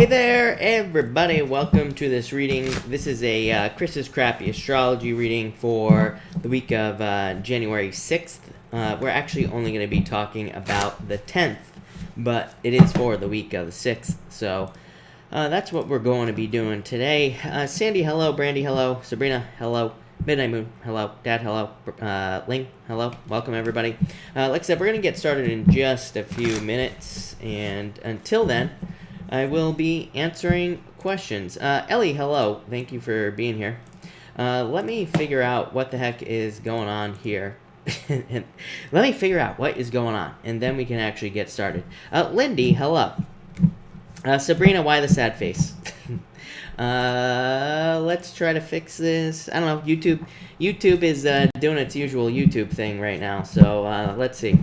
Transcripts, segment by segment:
Hey there, everybody. Welcome to this reading. This is a Chris's Crappy Astrology reading for the week of January 6th. We're actually only going to be talking about the 10th, but it is for the week of the 6th. So that's what we're going to be doing today. Sandy, hello. Brandy, hello. Sabrina, hello. Midnight Moon, hello. Dad, hello. Ling, hello. Welcome, everybody. Like I said, we're going to get started in just a few minutes, and until then, I will be answering questions. Ellie, hello. Thank you for being here. Let me figure out what the heck is going on here. Let me figure out what is going on, and then we can actually get started. Lindy, hello. Sabrina, why the sad face? Let's try to fix this. I don't know. YouTube is doing its usual YouTube thing right now, so let's see.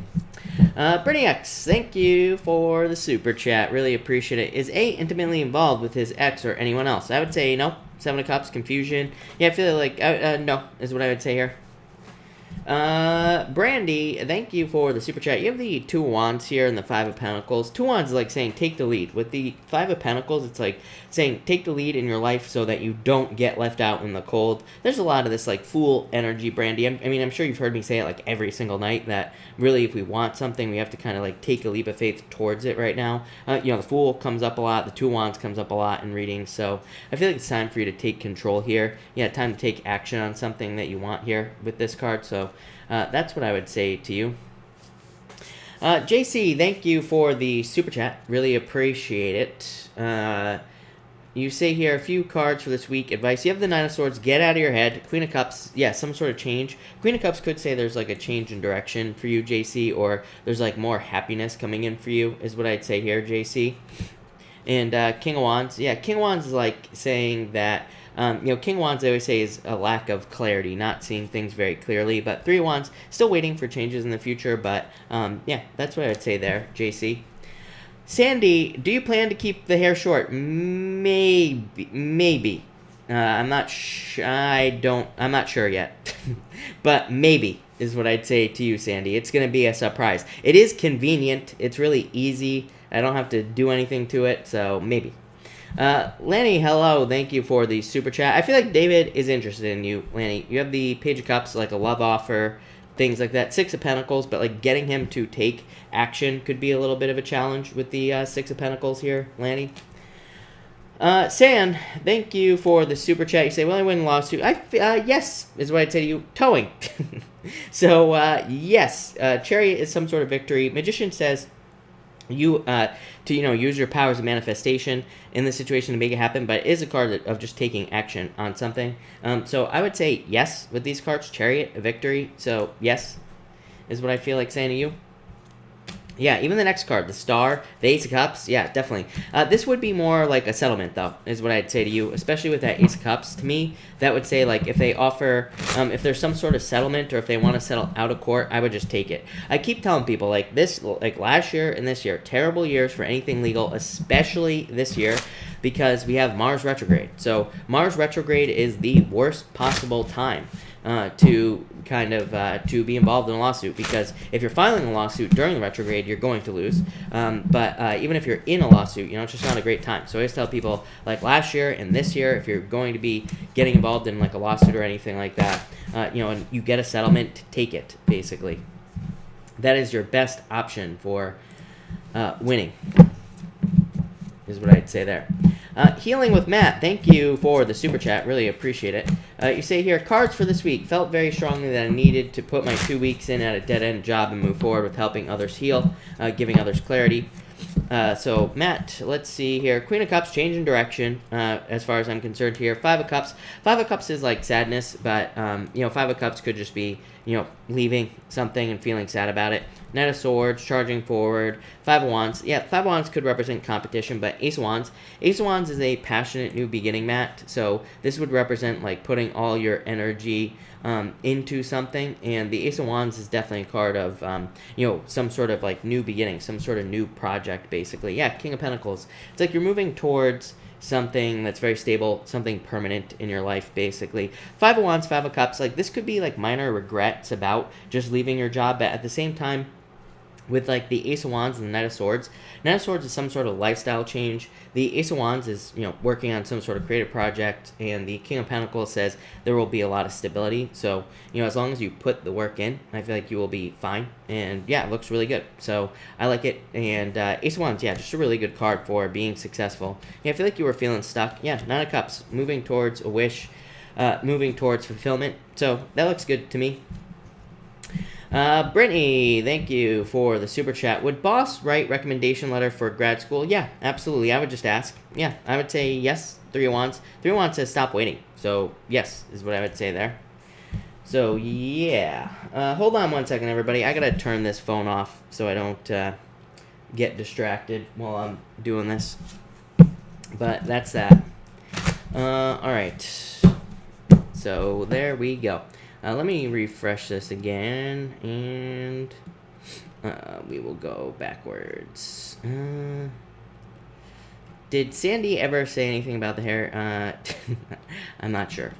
Bernie X, thank you for the super chat. Really appreciate it. Is A intimately involved with his ex or anyone else? I would say no. Seven of Cups, confusion. Yeah, I feel like no is what I would say here. Brandy, thank you for the super chat. You have the Two of Wands here and the Five of Pentacles. Two of Wands is like saying take the lead. With the Five of Pentacles, it's like saying take the lead in your life so that you don't get left out in the cold. There's a lot of this like fool energy, Brandy. I mean, I'm sure you've heard me say it like every single night that really if we want something, we have to kind of like take a leap of faith towards it right now. The Fool comes up a lot. The Two of Wands comes up a lot in readings. So I feel like it's time for you to take control here. Yeah, time to take action on something that you want here with this card. So that's what I would say to you. JC, thank you for the super chat. Really appreciate it. You say here, a few cards for this week. Advice. You have the Nine of Swords. Get out of your head. Queen of Cups. Yeah, some sort of change. Queen of Cups could say there's like a change in direction for you, JC, or there's like more happiness coming in for you, is what I'd say here, JC. And King of Wands. Yeah, King of Wands is like saying that King of Wands, I always say, is a lack of clarity, not seeing things very clearly. But Three of Wands, still waiting for changes in the future. But, yeah, that's what I would say there, JC. Sandy, do you plan to keep the hair short? Maybe. I'm not sure yet. But maybe is what I'd say to you, Sandy. It's going to be a surprise. It is convenient. It's really easy. I don't have to do anything to it, so maybe. Lanny, hello. Thank you for the super chat. I feel like David is interested in you, Lanny. You have the Page of Cups, like a love offer, things like that. Six of Pentacles, but like getting him to take action could be a little bit of a challenge with the Six of Pentacles here, Lanny. San, thank you for the super chat. You say, well, I win a lawsuit. Yes, is what I'd say to you. Towing. So, yes, Chariot is some sort of victory. Magician says, you to use your powers of manifestation in this situation to make it happen, but it is a card of just taking action on something. So I would say yes with these cards. Chariot, a victory. So yes is what I feel like saying to you. Yeah, even the next card, the Star, the Ace of Cups, yeah, definitely. This would be more like a settlement, though, is what I'd say to you, especially with that Ace of Cups. To me, that would say, like, if they offer, if there's some sort of settlement or if they want to settle out of court, I would just take it. I keep telling people, like, last year and this year, terrible years for anything legal, especially this year, because we have Mars retrograde. So Mars retrograde is the worst possible time to to be involved in a lawsuit, because if you're filing a lawsuit during the retrograde, you're going to lose. But even if you're in a lawsuit, it's just not a great time. So I always tell people, like last year and this year, if you're going to be getting involved in like a lawsuit or anything like that, and you get a settlement, take it, basically. That is your best option for winning, is what I'd say there. Healing with Matt, thank you for the super chat. Really appreciate it. You say here, cards for this week. Felt very strongly that I needed to put my 2 weeks in at a dead-end job and move forward with helping others heal, giving others clarity. So, Matt, let's see here. Queen of Cups, change in direction, as far as I'm concerned here. Five of Cups. Five of Cups is like sadness, but, Five of Cups could just be, leaving something and feeling sad about it. Knight of Swords, charging forward. Five of Wands. Yeah, Five of Wands could represent competition, but Ace of Wands. Ace of Wands is a passionate new beginning, Matt. So this would represent, like, putting all your energy into something. And the Ace of Wands is definitely a card of, some sort of, like, new beginning, some sort of new project, basically. Yeah, King of Pentacles. It's like you're moving towards something that's very stable, something permanent in your life, basically. Five of Wands, Five of Cups, like, this could be, like, minor regrets about just leaving your job, but at the same time, with like the Ace of Wands and the Knight of Swords. Knight of Swords is some sort of lifestyle change. The Ace of Wands is, working on some sort of creative project, and the King of Pentacles says there will be a lot of stability. So, as long as you put the work in, I feel like you will be fine. And yeah, it looks really good. So I like it. And Ace of Wands, yeah, just a really good card for being successful. Yeah, I feel like you were feeling stuck. Yeah, Nine of Cups, moving towards a wish, moving towards fulfillment. So that looks good to me. Brittany, thank you for the super chat. Would boss write recommendation letter for grad school? Yeah, absolutely. I would just ask. Yeah, I would say yes. Three of Wands. Three of Wands says stop waiting. So yes, is what I would say there. So yeah. Hold on one second, everybody. I gotta turn this phone off so I don't get distracted while I'm doing this. But that's that. All right. So there we go. Let me refresh this again, and we will go backwards. Did Sandy ever say anything about the hair? I'm not sure.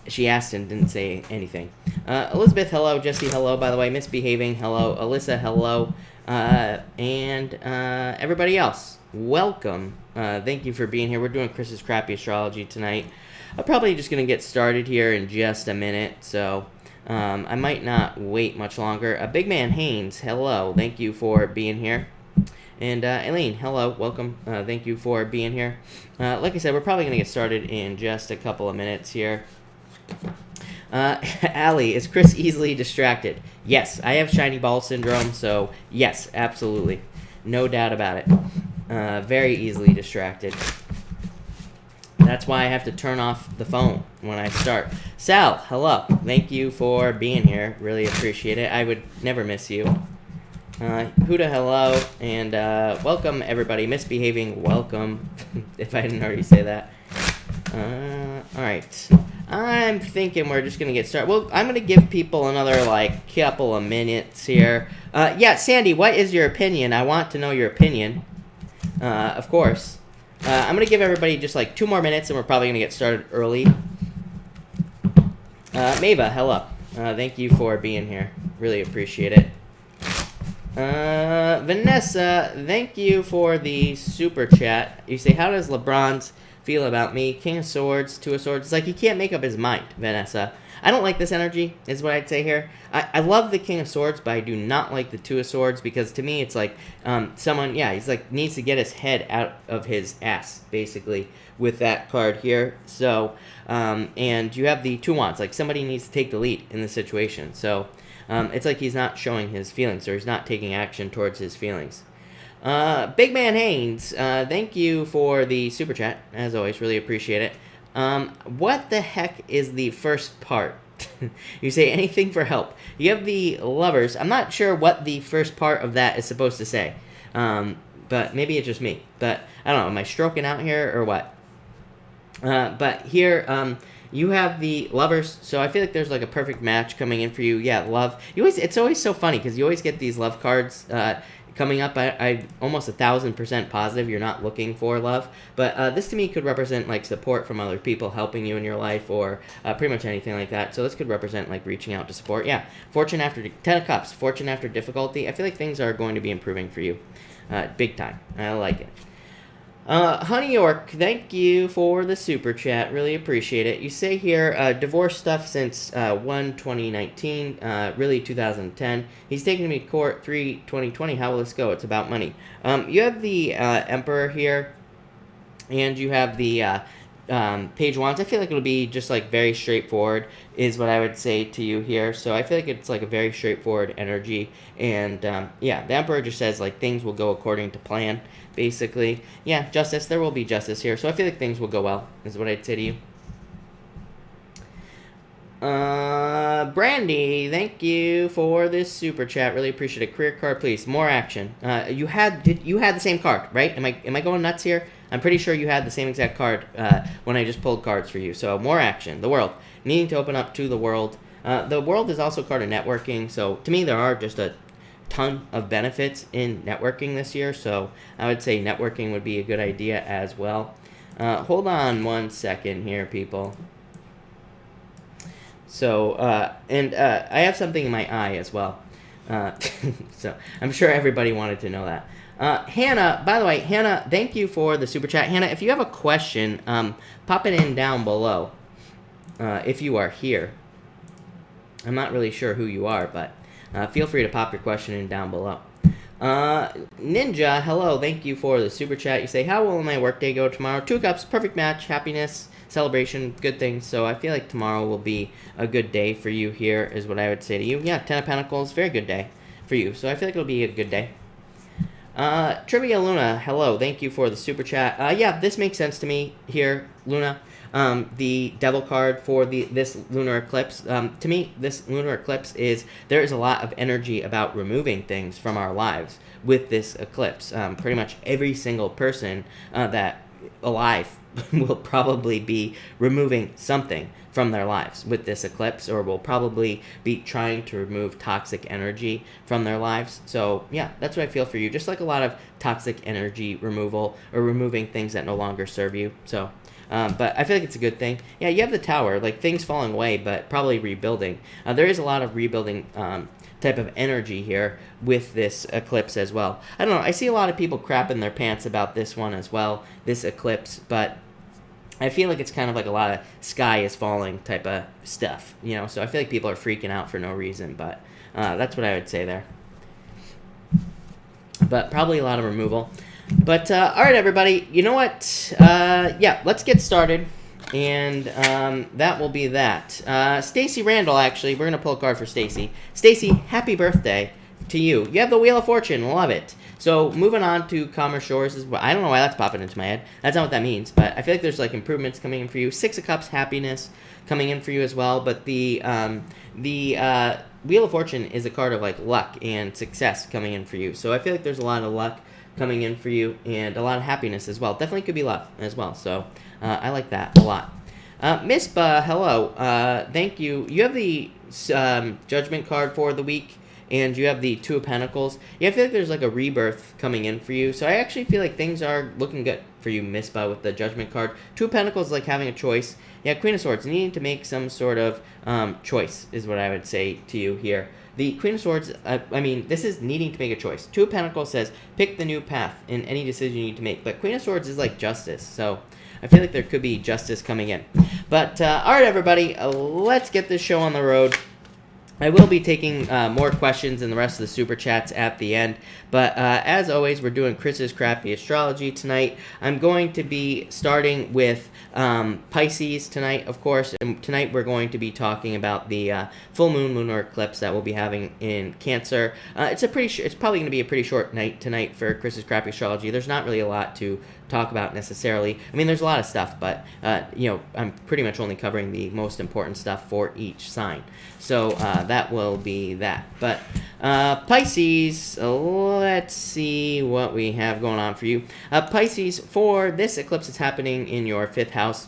She asked and didn't say anything. Elizabeth, hello. Jesse, hello, by the way. Misbehaving, hello. Alyssa, hello. And everybody else, welcome. Thank you for being here. We're doing Chris's Crappy Astrology tonight. I'm probably just going to get started here in just a minute, so I might not wait much longer. Big Man Haynes, hello. Thank you for being here. And Elaine, hello. Welcome. Thank you for being here. Like I said, we're probably going to get started in just a couple of minutes here. Allie, is Chris easily distracted? Yes, I have shiny ball syndrome, so yes, absolutely. No doubt about it. Very easily distracted. That's why I have to turn off the phone when I start. Sal, hello. Thank you for being here. Really appreciate it. I would never miss you. Huda, hello. And welcome, everybody. Misbehaving, welcome. If I didn't already say that. All right. I'm thinking we're just going to get started. Well, I'm going to give people another, couple of minutes here. Yeah, Sandy, what is your opinion? I want to know your opinion. Of course. I'm going to give everybody just 2 more minutes, and we're probably going to get started early. Mava, hello. Thank you for being here. Really appreciate it. Vanessa, thank you for the super chat. You say, how does LeBron's feel about me? King of Swords, Two of Swords. It's like he can't make up his mind, Vanessa. I don't like this energy, is what I'd say here. I love the King of Swords, but I do not like the Two of Swords, because to me it's like someone, he's needs to get his head out of his ass, basically, with that card here. So, and you have the Two of Wands, somebody needs to take the lead in the situation. So, it's like he's not showing his feelings, or he's not taking action towards his feelings. Big Man Haynes, thank you for the super chat, as always, really appreciate it. What the heck is the first part? You say anything for help. You have the Lovers. I'm not sure what the first part of that is supposed to say. But maybe it's just me. But I don't know. Am I stroking out here or what? But here, you have the Lovers. So I feel like there's a perfect match coming in for you. Yeah, love. It's always so funny because you always get these love cards coming up. I almost 1,000% positive you're not looking for love, but this to me could represent support from other people helping you in your life, or pretty much anything like that. So this could represent reaching out to support. Yeah, fortune after 10 of Cups, fortune after difficulty. I feel like things are going to be improving for you, big time. I like it. Honey York, thank you for the super chat. Really appreciate it. You say here, divorce stuff since 1/2019, really 2010. He's taking me to court 3/2020. How will this go? It's about money. You have the Emperor here, and you have the Page of Wands. I feel like it'll be just very straightforward, is what I would say to you here. So I feel like it's a very straightforward energy, and yeah, the Emperor just says things will go according to plan. Basically, yeah, justice. There will be justice here, so I feel like things will go well, is what I'd say to you. Brandy, thank you for this super chat. Really appreciate it. Career card, please. More action. You had the same card, right? Am I going nuts here? I'm pretty sure you had the same exact card when I just pulled cards for you. So more action. The world, needing to open up to the world. The world is also a card of networking. So to me, there are just a ton of benefits in networking this year, so I would say networking would be a good idea as well. Hold on one second here, people. So, and I have something in my eye as well. So I'm sure everybody wanted to know that. Hannah, by the way, Hannah, thank you for the super chat. Hannah, if you have a question, pop it in down below. If you are here, I'm not really sure who you are, but feel free to pop your question in down below. Ninja, hello, thank you for the super chat. You say, how will my workday go tomorrow? 2 cups, perfect match, happiness, celebration, good things. So I feel like tomorrow will be a good day for you here, is what I would say to you. Yeah, 10 of Pentacles, very good day for you. So I feel like it'll be a good day. Trivia Luna, hello, thank you for the super chat. Yeah, this makes sense to me here, Luna. The devil card for this lunar eclipse. To me, this lunar eclipse there is a lot of energy about removing things from our lives with this eclipse. Pretty much every single person that alive will probably be removing something from their lives with this eclipse, or will probably be trying to remove toxic energy from their lives. So yeah, that's what I feel for you. Just like a lot of toxic energy removal, or removing things that no longer serve you. So but I feel like it's a good thing. Yeah, you have the Tower, like things falling away, but probably rebuilding. There is a lot of rebuilding type of energy here with this eclipse as well. I don't know, I see a lot of people crapping their pants about this one as well, this eclipse, but I feel like it's kind of like a lot of sky is falling type of stuff, you know? So I feel like people are freaking out for no reason, but that's what I would say there. But probably a lot of removal. But, all right, everybody, you know what? Yeah, let's get started, and that will be that. Stacy Randall, actually, we're going to pull a card for Stacy. Stacy, happy birthday to you. You have the Wheel of Fortune. Love it. So, moving on to Calmer Shores. I don't know why that's popping into my head. That's not what that means, but I feel like there's, like, improvements coming in for you. 6 of Cups, happiness coming in for you as well, but the Wheel of Fortune is a card of, like, luck and success coming in for you. So, I feel like there's a lot of luck coming in for you, and a lot of happiness as well. Definitely could be love as well, so I like that a lot. Mispa, hello. Thank you. You have the Judgment card for the week, and you have the 2 of Pentacles. Yeah, I feel like there's like a rebirth coming in for you, so I actually feel like things are looking good for you, Mispa, with the Judgment card. 2 of Pentacles, like having a choice. Yeah, Queen of Swords, needing to make some sort of choice is what I would say to you here. The Queen of Swords, I mean, this is needing to make a choice. 2 of Pentacles says, pick the new path in any decision you need to make. But Queen of Swords is like justice, so I feel like there could be justice coming in. But, all right, everybody, let's get this show on the road. I will be taking more questions in the rest of the Super Chats at the end. But as always, we're doing Chris's Crappy Astrology tonight. I'm going to be starting with Pisces tonight, of course. And tonight we're going to be talking about the full moon lunar eclipse that we'll be having in Cancer. It's probably going to be a pretty short night tonight for Chris's Crappy Astrology. There's not really a lot to talk about necessarily. I mean, there's a lot of stuff, but you know, I'm pretty much only covering the most important stuff for each sign. So that will be that. But Pisces, let's see what we have going on for you. Pisces, for this eclipse, it's happening in your 5th house.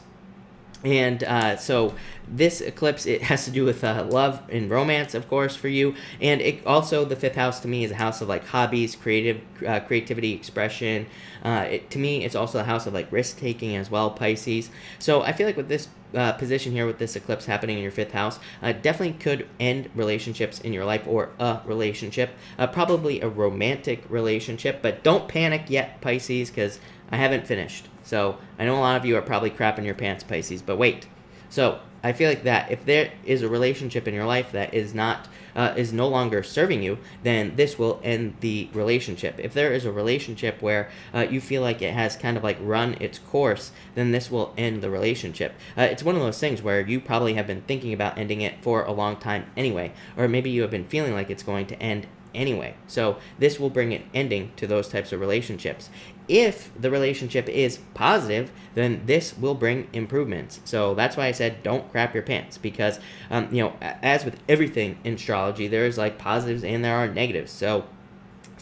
And so this eclipse, it has to do with love and romance, of course, for you. And it also, the 5th house to me is a house of like hobbies, creativity, expression. To me, it's also a house of like risk taking as well, Pisces. So I feel like with this position here, with this eclipse happening in your 5th house, definitely could end relationships in your life, or a relationship, probably a romantic relationship. But don't panic yet, Pisces, because I haven't finished. So I know a lot of you are probably crapping your pants, Pisces, but wait. So I feel like that if there is a relationship in your life that is no longer serving you, then this will end the relationship. If there is a relationship where you feel like it has kind of like run its course, then this will end the relationship. It's one of those things where you probably have been thinking about ending it for a long time anyway, or maybe you have been feeling like it's going to end anyway. So this will bring an ending to those types of relationships. If the relationship is positive, then this will bring improvements. So that's why I said don't crap your pants, because you know, as with everything in astrology, there's like positives and there are negatives. So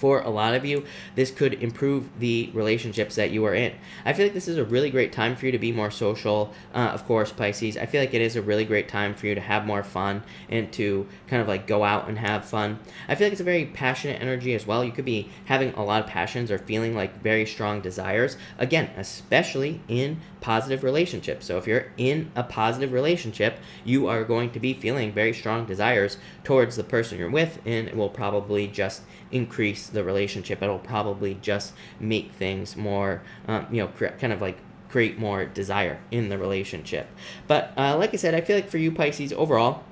For a lot of you, this could improve the relationships that you are in. I feel like this is a really great time for you to be more social. Of course, Pisces, I feel like it is a really great time for you to have more fun and to kind of like go out and have fun. I feel like it's a very passionate energy as well. You could be having a lot of passions or feeling like very strong desires. Again, especially in positive relationships. So if you're in a positive relationship, you are going to be feeling very strong desires towards the person you're with, and it will probably just increase the relationship. It'll probably just make things more, kind of like create more desire in the relationship. But like I said, I feel like for you, Pisces, overall,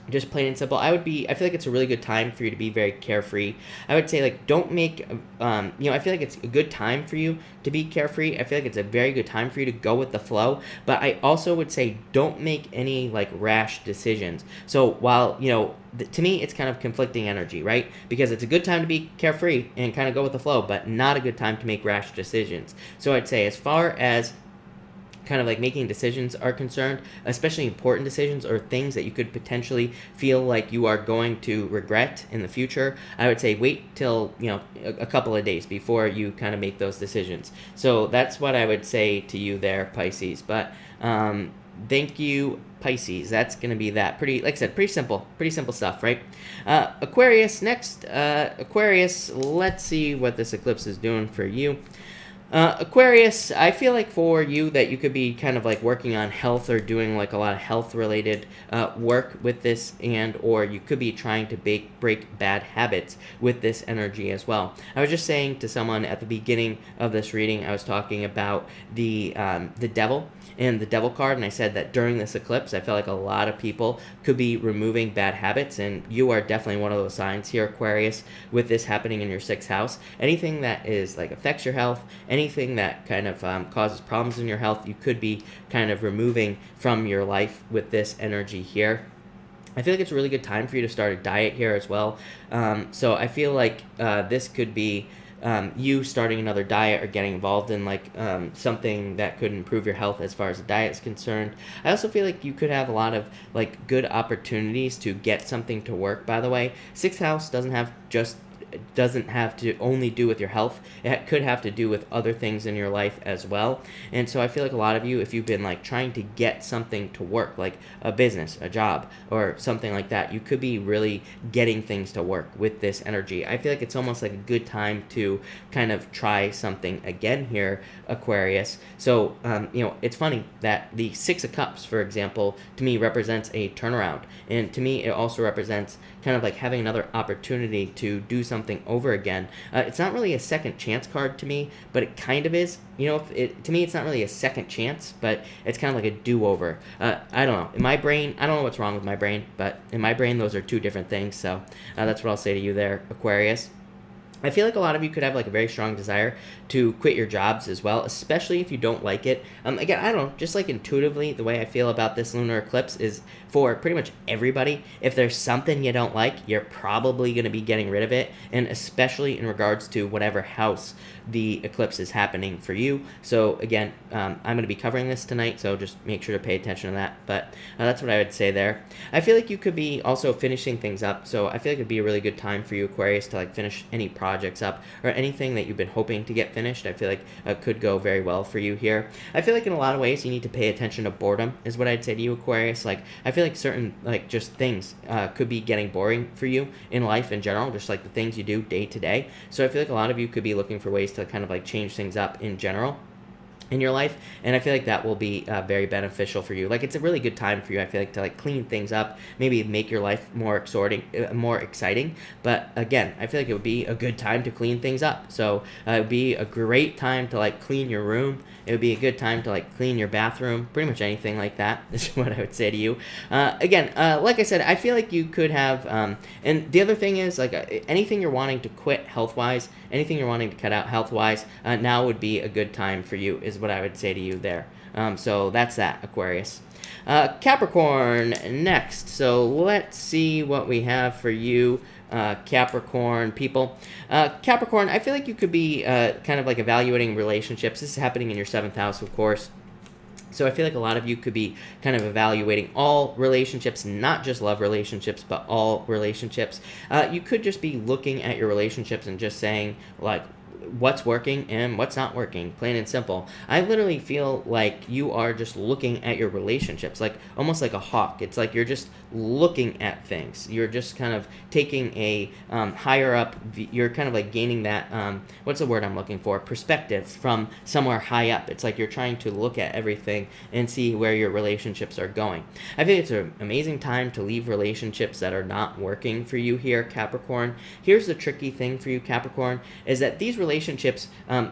just plain and simple, I feel like it's a really good time for you to be very carefree. I would say, like, don't make, I feel like it's a good time for you to be carefree. I feel like it's a very good time for you to go with the flow. But I also would say don't make any, like, rash decisions. So while, to me, it's kind of conflicting energy, right? Because it's a good time to be carefree and kind of go with the flow, but not a good time to make rash decisions. So I'd say as far as kind of like making decisions are concerned, especially important decisions or things that you could potentially feel like you are going to regret in the future, I would say wait till, a couple of days before you kind of make those decisions. So that's what I would say to you there, Pisces. But thank you, Pisces. That's going to be that. Pretty, like I said, pretty simple stuff, right? Aquarius, next. Aquarius, let's see what this eclipse is doing for you. Aquarius, I feel like for you that you could be kind of like working on health or doing like a lot of health related work with this, and or you could be trying to break bad habits with this energy as well. I was just saying to someone at the beginning of this reading, I was talking about the devil and the devil card, and I said that during this eclipse, I felt like a lot of people could be removing bad habits, and you are definitely one of those signs here, Aquarius, with this happening in your 6th house. Anything that is like affects your health, anything that kind of causes problems in your health, you could be kind of removing from your life with this energy here. I feel like it's a really good time for you to start a diet here as well. So I feel like this could be you starting another diet or getting involved in like something that could improve your health as far as the diet is concerned. I also feel like you could have a lot of like good opportunities to get something to work, by the way. 6th house doesn't have to only do with your health. It could have to do with other things in your life as well. And so I feel like a lot of you, if you've been like trying to get something to work, like a business, a job, or something like that, you could be really getting things to work with this energy. I feel like it's almost like a good time to kind of try something again here, Aquarius. So, it's funny that the 6 of Cups, for example, to me represents a turnaround. And to me, it also represents kind of like having another opportunity to do something over again. It's not really a second chance card to me, but it kind of is. To me, it's not really a second chance, but it's kind of like a do-over. I don't know. In my brain, I don't know what's wrong with my brain, but in my brain, those are two different things. So that's what I'll say to you there, Aquarius. I feel like a lot of you could have like a very strong desire to quit your jobs as well, especially if you don't like it. Again, I don't know, just like intuitively, the way I feel about this lunar eclipse is for pretty much everybody. If there's something you don't like, you're probably going to be getting rid of it, and especially in regards to whatever house the eclipse is happening for you. So again, I'm going to be covering this tonight, so just make sure to pay attention to that. But that's what I would say there. I feel like you could be also finishing things up, so I feel like it'd be a really good time for you, Aquarius, to like finish any projects up or anything that you've been hoping to get finished. I feel like could go very well for you here. I feel like in a lot of ways you need to pay attention to boredom is what I'd say to you, Aquarius. Like I feel like certain like just things could be getting boring for you in life in general, just like the things you do day to day. So I feel like a lot of you could be looking for ways to kind of like change things up in general in your life, and I feel like that will be very beneficial for you. Like it's a really good time for you, I feel like, to like clean things up, maybe make your life more exciting. But again, I feel like it would be a good time to clean things up. So it would be a great time to like clean your room. It would be a good time to like clean your bathroom, pretty much anything like that is what I would say to you. Again, like I said, I feel like you could have, and the other thing is like anything you're wanting to quit health-wise, anything you're wanting to cut out health-wise, now would be a good time for you is what I would say to you there. So that's that, Aquarius. Capricorn next. So let's see what we have for you, Capricorn people. Capricorn, I feel like you could be kind of like evaluating relationships. This is happening in your 7th house, of course. So I feel like a lot of you could be kind of evaluating all relationships, not just love relationships, but all relationships. You could just be looking at your relationships and just saying, like, what's working and what's not working, plain and simple. I literally feel like you are just looking at your relationships, like almost like a hawk. It's like you're just looking at things. You're just kind of taking a higher up, you're kind of like gaining that, what's the word I'm looking for? Perspective from somewhere high up. It's like you're trying to look at everything and see where your relationships are going. I think it's an amazing time to leave relationships that are not working for you here, Capricorn. Here's the tricky thing for you, Capricorn, is that these relationships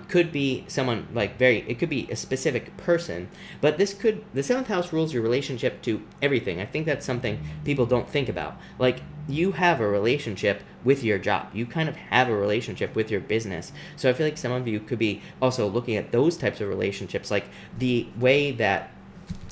could be someone like it could be a specific person, but the 7th house rules your relationship to everything. I think that's something people don't think about. Like, you have a relationship with your job. You kind of have a relationship with your business. So I feel like some of you could be also looking at those types of relationships, like the way that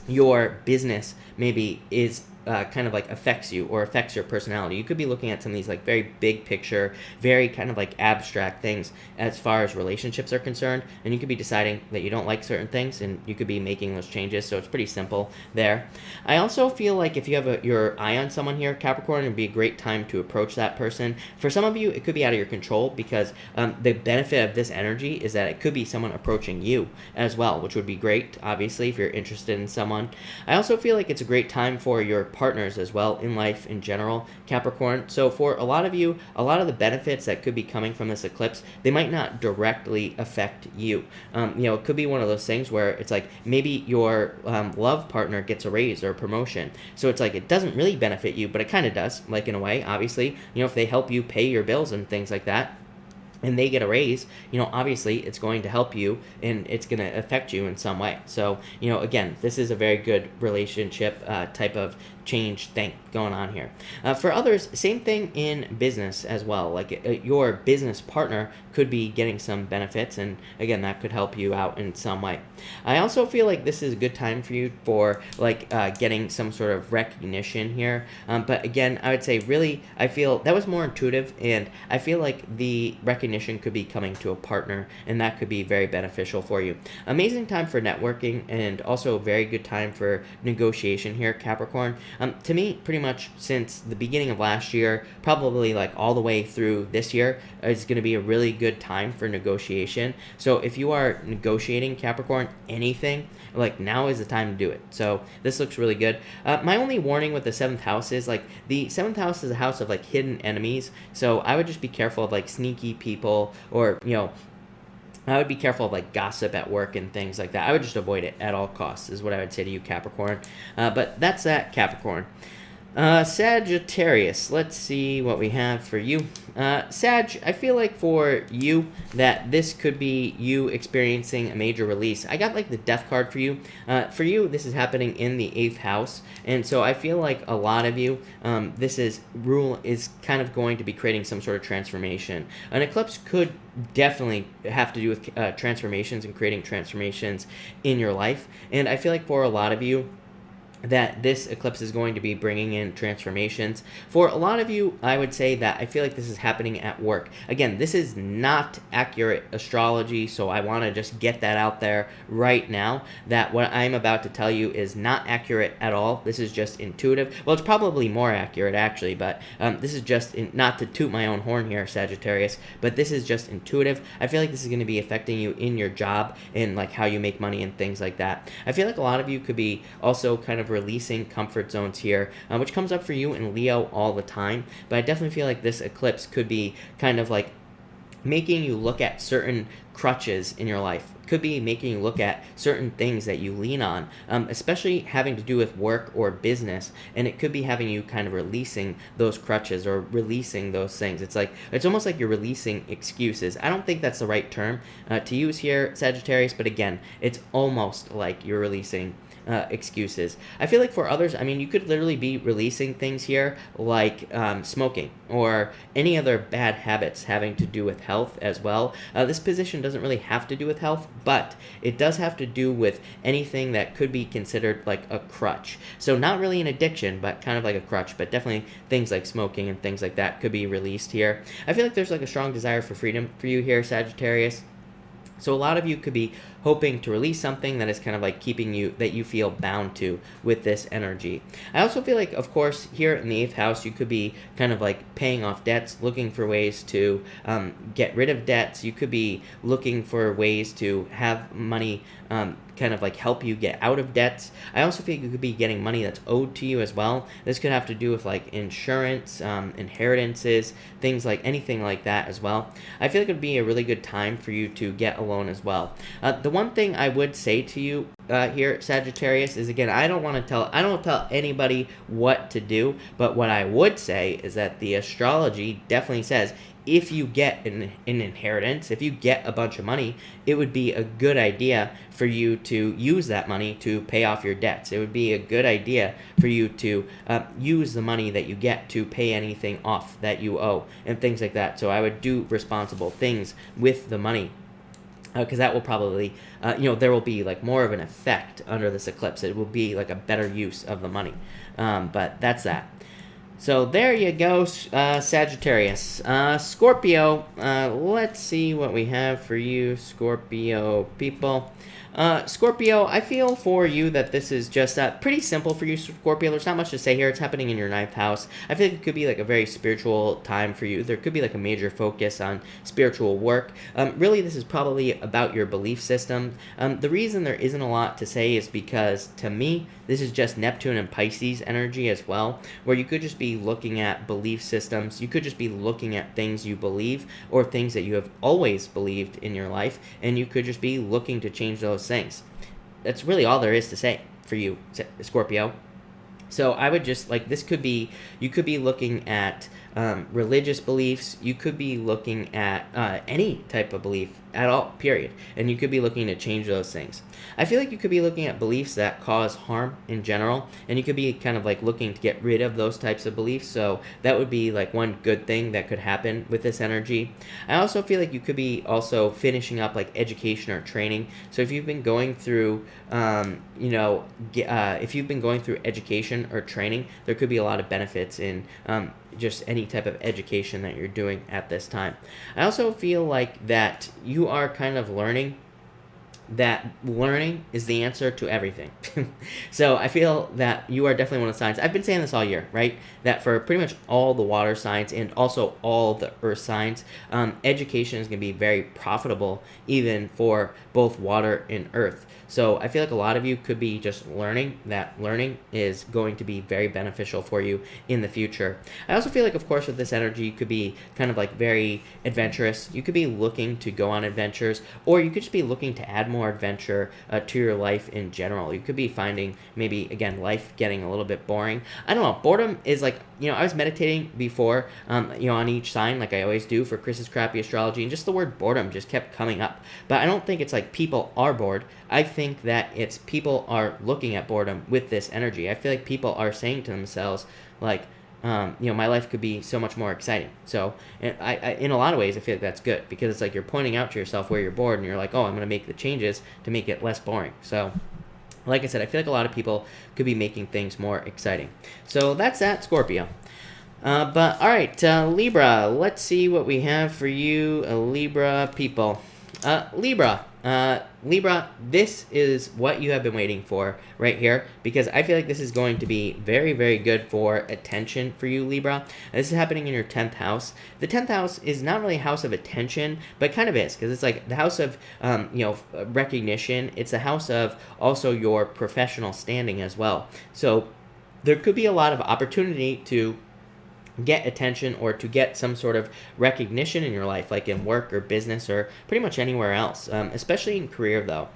your business maybe is kind of like affects you or affects your personality. You could be looking at some of these like very big picture, very kind of like abstract things as far as relationships are concerned, and you could be deciding that you don't like certain things, and you could be making those changes. So it's pretty simple there. I also feel like if you have your eye on someone here, Capricorn, it'd be a great time to approach that person. For some of you, it could be out of your control, because the benefit of this energy is that it could be someone approaching you as well, which would be great, obviously, if you're interested in someone. I also feel like it's a great time for your partners as well in life in general, Capricorn. So for a lot of you, a lot of the benefits that could be coming from this eclipse, they might not directly affect you. It could be one of those things where it's like maybe your love partner gets a raise or a promotion. So it's like it doesn't really benefit you, but it kind of does, like in a way, obviously. If they help you pay your bills and things like that, and they get a raise, obviously it's going to help you and it's going to affect you in some way. So, again, this is a very good relationship type of change thing going on here. For others, same thing in business as well. Like your business partner could be getting some benefits, and again, that could help you out in some way. I also feel like this is a good time for you for like getting some sort of recognition here. But again, I would say really, I feel that was more intuitive, and I feel like the recognition could be coming to a partner, and that could be very beneficial for you. Amazing time for networking, and also a very good time for negotiation here, Capricorn. To me, pretty much since the beginning of last year, probably like all the way through this year, is going to be a really good time for negotiation. So if you are negotiating, Capricorn, anything, like now is the time to do it. So this looks really good. My only warning with the 7th house is like the 7th house is a house of like hidden enemies. So I would just be careful of like sneaky people, or I would be careful of like gossip at work and things like that. I would just avoid it at all costs, is what I would say to you, Capricorn. But that's that, Capricorn. Sagittarius, let's see what we have for you. Sag, I feel like for you that this could be you experiencing a major release. I got like the death card for you. For you, this is happening in the 8th house, and so I feel like a lot of you, this is kind of going to be creating some sort of transformation. An eclipse could definitely have to do with transformations and creating transformations in your life, and I feel like for a lot of you, that this eclipse is going to be bringing in transformations. For a lot of you, I would say that I feel like this is happening at work. Again, this is not accurate astrology, so I want to just get that out there right now, that what I'm about to tell you is not accurate at all. This is just intuitive. Well, it's probably more accurate, actually, but this is just, not to toot my own horn here, Sagittarius, but this is just intuitive. I feel like this is going to be affecting you in your job and like how you make money and things like that. I feel like a lot of you could be also kind of releasing comfort zones here, which comes up for you in Leo all the time, but I definitely feel like this eclipse could be kind of like making you look at certain crutches in your life. Could be making you look at certain things that you lean on, especially having to do with work or business, and it could be having you kind of releasing those crutches or releasing those things. It's almost like you're releasing excuses. I don't think that's the right term to use here, Sagittarius, but again, it's almost like you're releasing excuses. I feel like for others, you could literally be releasing things here like smoking or any other bad habits having to do with health as well. This position doesn't really have to do with health, but it does have to do with anything that could be considered like a crutch. So not really an addiction, but kind of like a crutch, but definitely things like smoking and things like that could be released here. I feel like there's like a strong desire for freedom for you here, Sagittarius. So a lot of you could be hoping to release something that is kind of like keeping you, that you feel bound to with this energy. I also feel like, of course, here in the 8th house, you could be kind of like paying off debts, looking for ways to get rid of debts. You could be looking for ways to have money kind of like help you get out of debts. I also feel you could be getting money that's owed to you as well. This could have to do with like insurance, inheritances, things like anything like that as well. I feel like it would be a really good time for you to get a loan as well. The one thing I would say to you here, Sagittarius, is again, I don't tell anybody what to do, but what I would say is that the astrology definitely says if you get an inheritance, if you get a bunch of money, it would be a good idea for you to use that money to pay off your debts. It would be a good idea for you to use the money that you get to pay anything off that you owe and things like that. So I would do responsible things with the money, because that will probably, there will be like more of an effect under this eclipse. It will be like a better use of the money. But that's that. So there you go, Sagittarius. Scorpio, let's see what we have for you, Scorpio people. Scorpio, I feel for you that this is just pretty simple for you, Scorpio. There's not much to say here. It's happening in your 9th house. I feel like it could be like a very spiritual time for you. There could be like a major focus on spiritual work. Really, this is probably about your belief system. The reason there isn't a lot to say is because, to me, this is just Neptune and Pisces energy as well, where you could just be looking at belief systems. You could just be looking at things you believe or things that you have always believed in your life, and you could just be looking to change those things. That's really all there is to say for you, Scorpio. So I would just, like, this could be, you could be looking at religious beliefs. You could be looking at any type of belief at all, period. And you could be looking to change those things. I feel like you could be looking at beliefs that cause harm in general, and you could be kind of like looking to get rid of those types of beliefs. So that would be like one good thing that could happen with this energy. I also feel like you could be also finishing up like education or training. So if you've been going through, if you've been going through education or training, there could be a lot of benefits in just any type of education that you're doing at this time. I also feel like that you are kind of learning that learning is the answer to everything. So I feel that you are definitely one of the signs. I've been saying this all year, right? That for pretty much all the water signs and also all the earth signs, education is going to be very profitable even for both water and earth. So I feel like a lot of you could be just learning that learning is going to be very beneficial for you in the future. I also feel like, of course, with this energy, you could be kind of like very adventurous. You could be looking to go on adventures, or you could just be looking to add more adventure to your life in general. You could be finding maybe, again, life getting a little bit boring. I don't know. Boredom is like, I was meditating before, on each sign, like I always do for Chris's Crappy Astrology, and just the word boredom just kept coming up. But I don't think it's like people are bored. I think that it's people are looking at boredom with this energy. I feel like people are saying to themselves, like, my life could be so much more exciting. So I in a lot of ways, I feel like that's good, because it's like you're pointing out to yourself where you're bored, and you're like, oh, I'm going to make the changes to make it less boring. So like I said, I feel like a lot of people could be making things more exciting. So that's that, Scorpio. But all right, Libra, let's see what we have for you, Libra people. Libra, this is what you have been waiting for right here, because I feel like this is going to be very, very good for attention for you, Libra. This is happening in your 10th house. The 10th house is not really a house of attention, but kind of is, because it's like the house of, recognition. It's the house of also your professional standing as well. So there could be a lot of opportunity to get attention or to get some sort of recognition in your life, like in work or business or pretty much anywhere else, especially in career, though,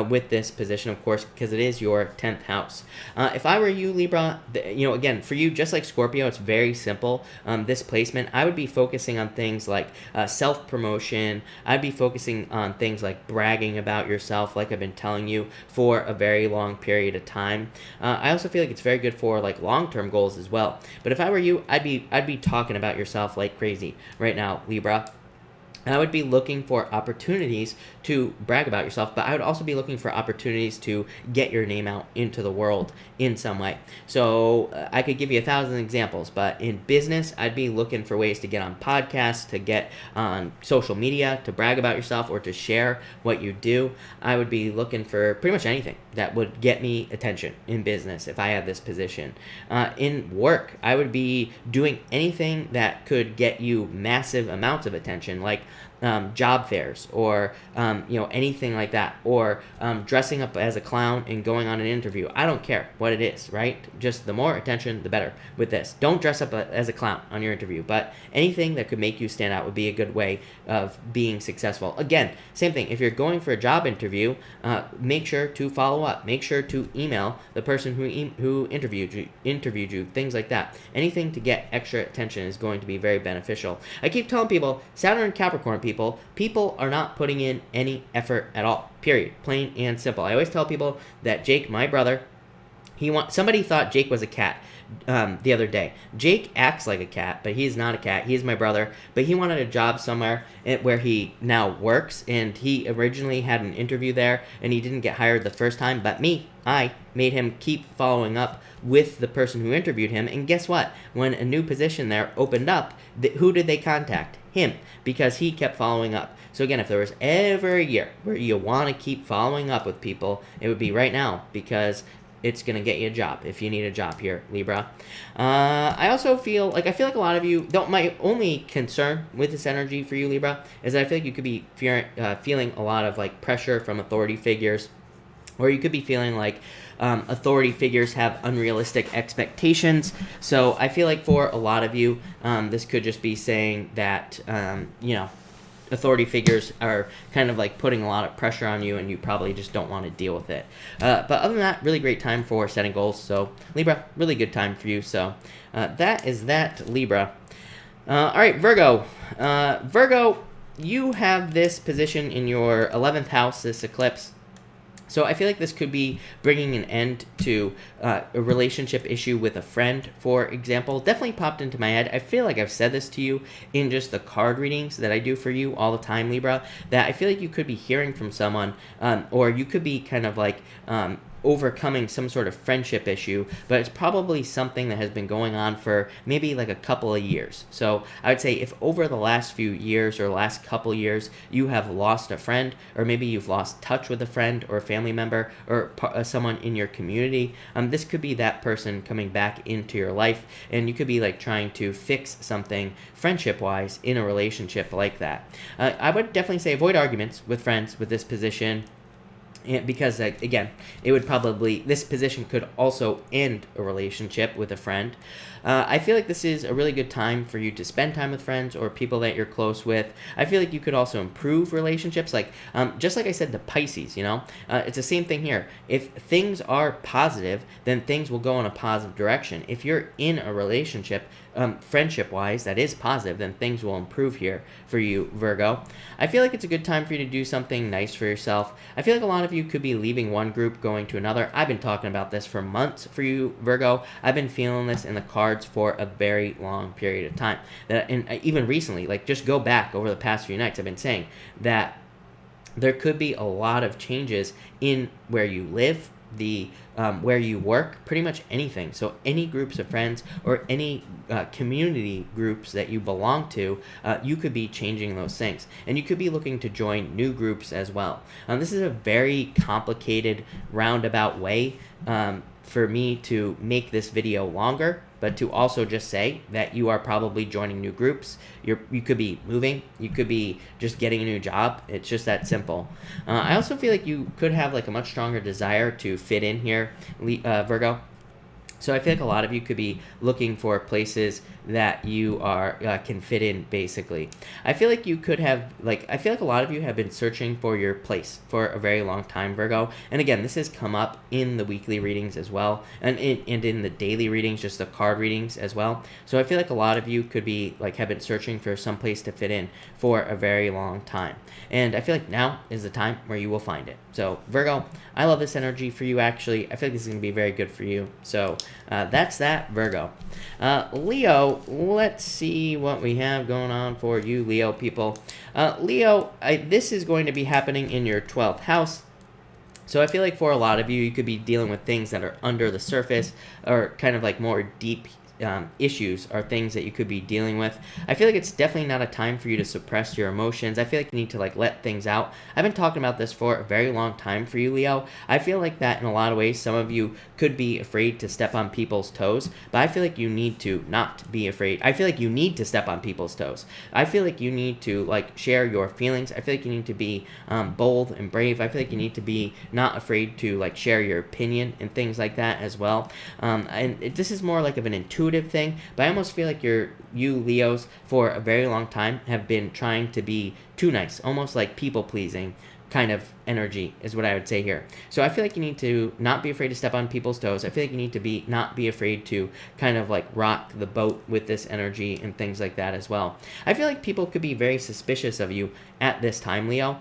with this position, of course, because it is your 10th house. If I were you, Libra, again, for you, just like Scorpio, it's very simple. This placement, I would be focusing on things like self-promotion. I'd be focusing on things like bragging about yourself, like I've been telling you for a very long period of time. I also feel like it's very good for like long-term goals as well. But if I were you, I'd be talking about yourself like crazy right now, Libra. And I would be looking for opportunities to brag about yourself, but I would also be looking for opportunities to get your name out into the world in some way. So I could give you 1,000 examples, but in business, I'd be looking for ways to get on podcasts, to get on social media, to brag about yourself, or to share what you do. I would be looking for pretty much anything that would get me attention in business if I had this position. In work, I would be doing anything that could get you massive amounts of attention, like job fairs, or anything like that, or dressing up as a clown and going on an interview. I don't care what it is, right? Just the more attention, the better with this. Don't dress up as a clown on your interview, but anything that could make you stand out would be a good way of being successful. Again, same thing. If you're going for a job interview, make sure to follow up. Make sure to email the person who interviewed you, things like that. Anything to get extra attention is going to be very beneficial. I keep telling people, Saturn and Capricorn people are not putting in any effort at all, period, plain and simple. I always tell people that Jake, my brother, somebody thought Jake was a cat the other day. Jake acts like a cat, but he's not a cat. He's my brother, but he wanted a job somewhere where he now works, and he originally had an interview there, and he didn't get hired the first time, but I made him keep following up with the person who interviewed him, and guess what? When a new position there opened up, who did they contact? Him, because he kept following up. So again, if there was ever a year where you want to keep following up with people, it would be right now, because it's going to get you a job if you need a job here, Libra. I also feel like a lot of you, my only concern with this energy for you, Libra, is that I feel like you could be feeling a lot of like pressure from authority figures, or you could be feeling like authority figures have unrealistic expectations. So I feel like for a lot of you, this could just be saying that, authority figures are kind of like putting a lot of pressure on you, and you probably just don't want to deal with it. But other than that, really great time for setting goals. So Libra, really good time for you. So that is that, Libra. All right, Virgo. Virgo, you have this position in your 11th house, this eclipse. So I feel like this could be bringing an end to a relationship issue with a friend, for example. Definitely popped into my head. I feel like I've said this to you in just the card readings that I do for you all the time, Libra, that I feel like you could be hearing from someone, or you could be kind of like overcoming some sort of friendship issue, but it's probably something that has been going on for maybe like a couple of years. So I would say if over the last few years or last couple years you have lost a friend, or maybe you've lost touch with a friend or a family member or someone in your community, this could be that person coming back into your life, and you could be like trying to fix something friendship-wise in a relationship like that. I would definitely say avoid arguments with friends with this position, because again, this position could also end a relationship with a friend. I feel like this is a really good time for you to spend time with friends or people that you're close with. I feel like you could also improve relationships, like just like I said to Pisces, it's the same thing here. If things are positive, then things will go in a positive direction. If you're in a relationship, friendship-wise, that is positive, then things will improve here for you, Virgo. I feel like it's a good time for you to do something nice for yourself. I feel like a lot of you could be leaving one group, going to another. I've been talking about this for months for you, Virgo. I've been feeling this in the cards for a very long period of time. And even recently, like just go back over the past few nights, I've been saying that there could be a lot of changes in where you live, where you work, pretty much anything. So any groups of friends or any community groups that you belong to, you could be changing those things, and you could be looking to join new groups as well. This is a very complicated roundabout way for me to make this video longer, but to also just say that you are probably joining new groups. You could be moving. You could be just getting a new job. It's just that simple. I also feel like you could have like a much stronger desire to fit in here, Virgo. So I feel like a lot of you could be looking for places that you can fit in, basically. I feel like you could have, I feel like a lot of you have been searching for your place for a very long time, Virgo. And again, this has come up in the weekly readings as well, and in the daily readings, just the card readings as well. So I feel like a lot of you could be, have been searching for some place to fit in for a very long time. And I feel like now is the time where you will find it. So Virgo, I love this energy for you, actually. I feel like this is going to be very good for you. So that's that, Virgo. Leo, let's see what we have going on for you, Leo people. Leo, this is going to be happening in your 12th house. So I feel like for a lot of you, you could be dealing with things that are under the surface or kind of like more deep issues or things that you could be dealing with. I feel like it's definitely not a time for you to suppress your emotions. I feel like you need to like let things out. I've been talking about this for a very long time for you, Leo. I feel like that in a lot of ways, some of you could be afraid to step on people's toes, but I feel like you need to not be afraid. I feel like you need to step on people's toes. I feel like you need to like share your feelings. I feel like you need to be bold and brave. I feel like you need to be not afraid to like share your opinion and things like that as well. This is more like of an intuitive thing, but I almost feel like you Leos for a very long time have been trying to be too nice, almost like people pleasing kind of energy is what I would say here. So I feel like you need to not be afraid to step on people's toes. I feel like you need to not be afraid to kind of like rock the boat with this energy and things like that as well. I feel like people could be very suspicious of you at this time, Leo.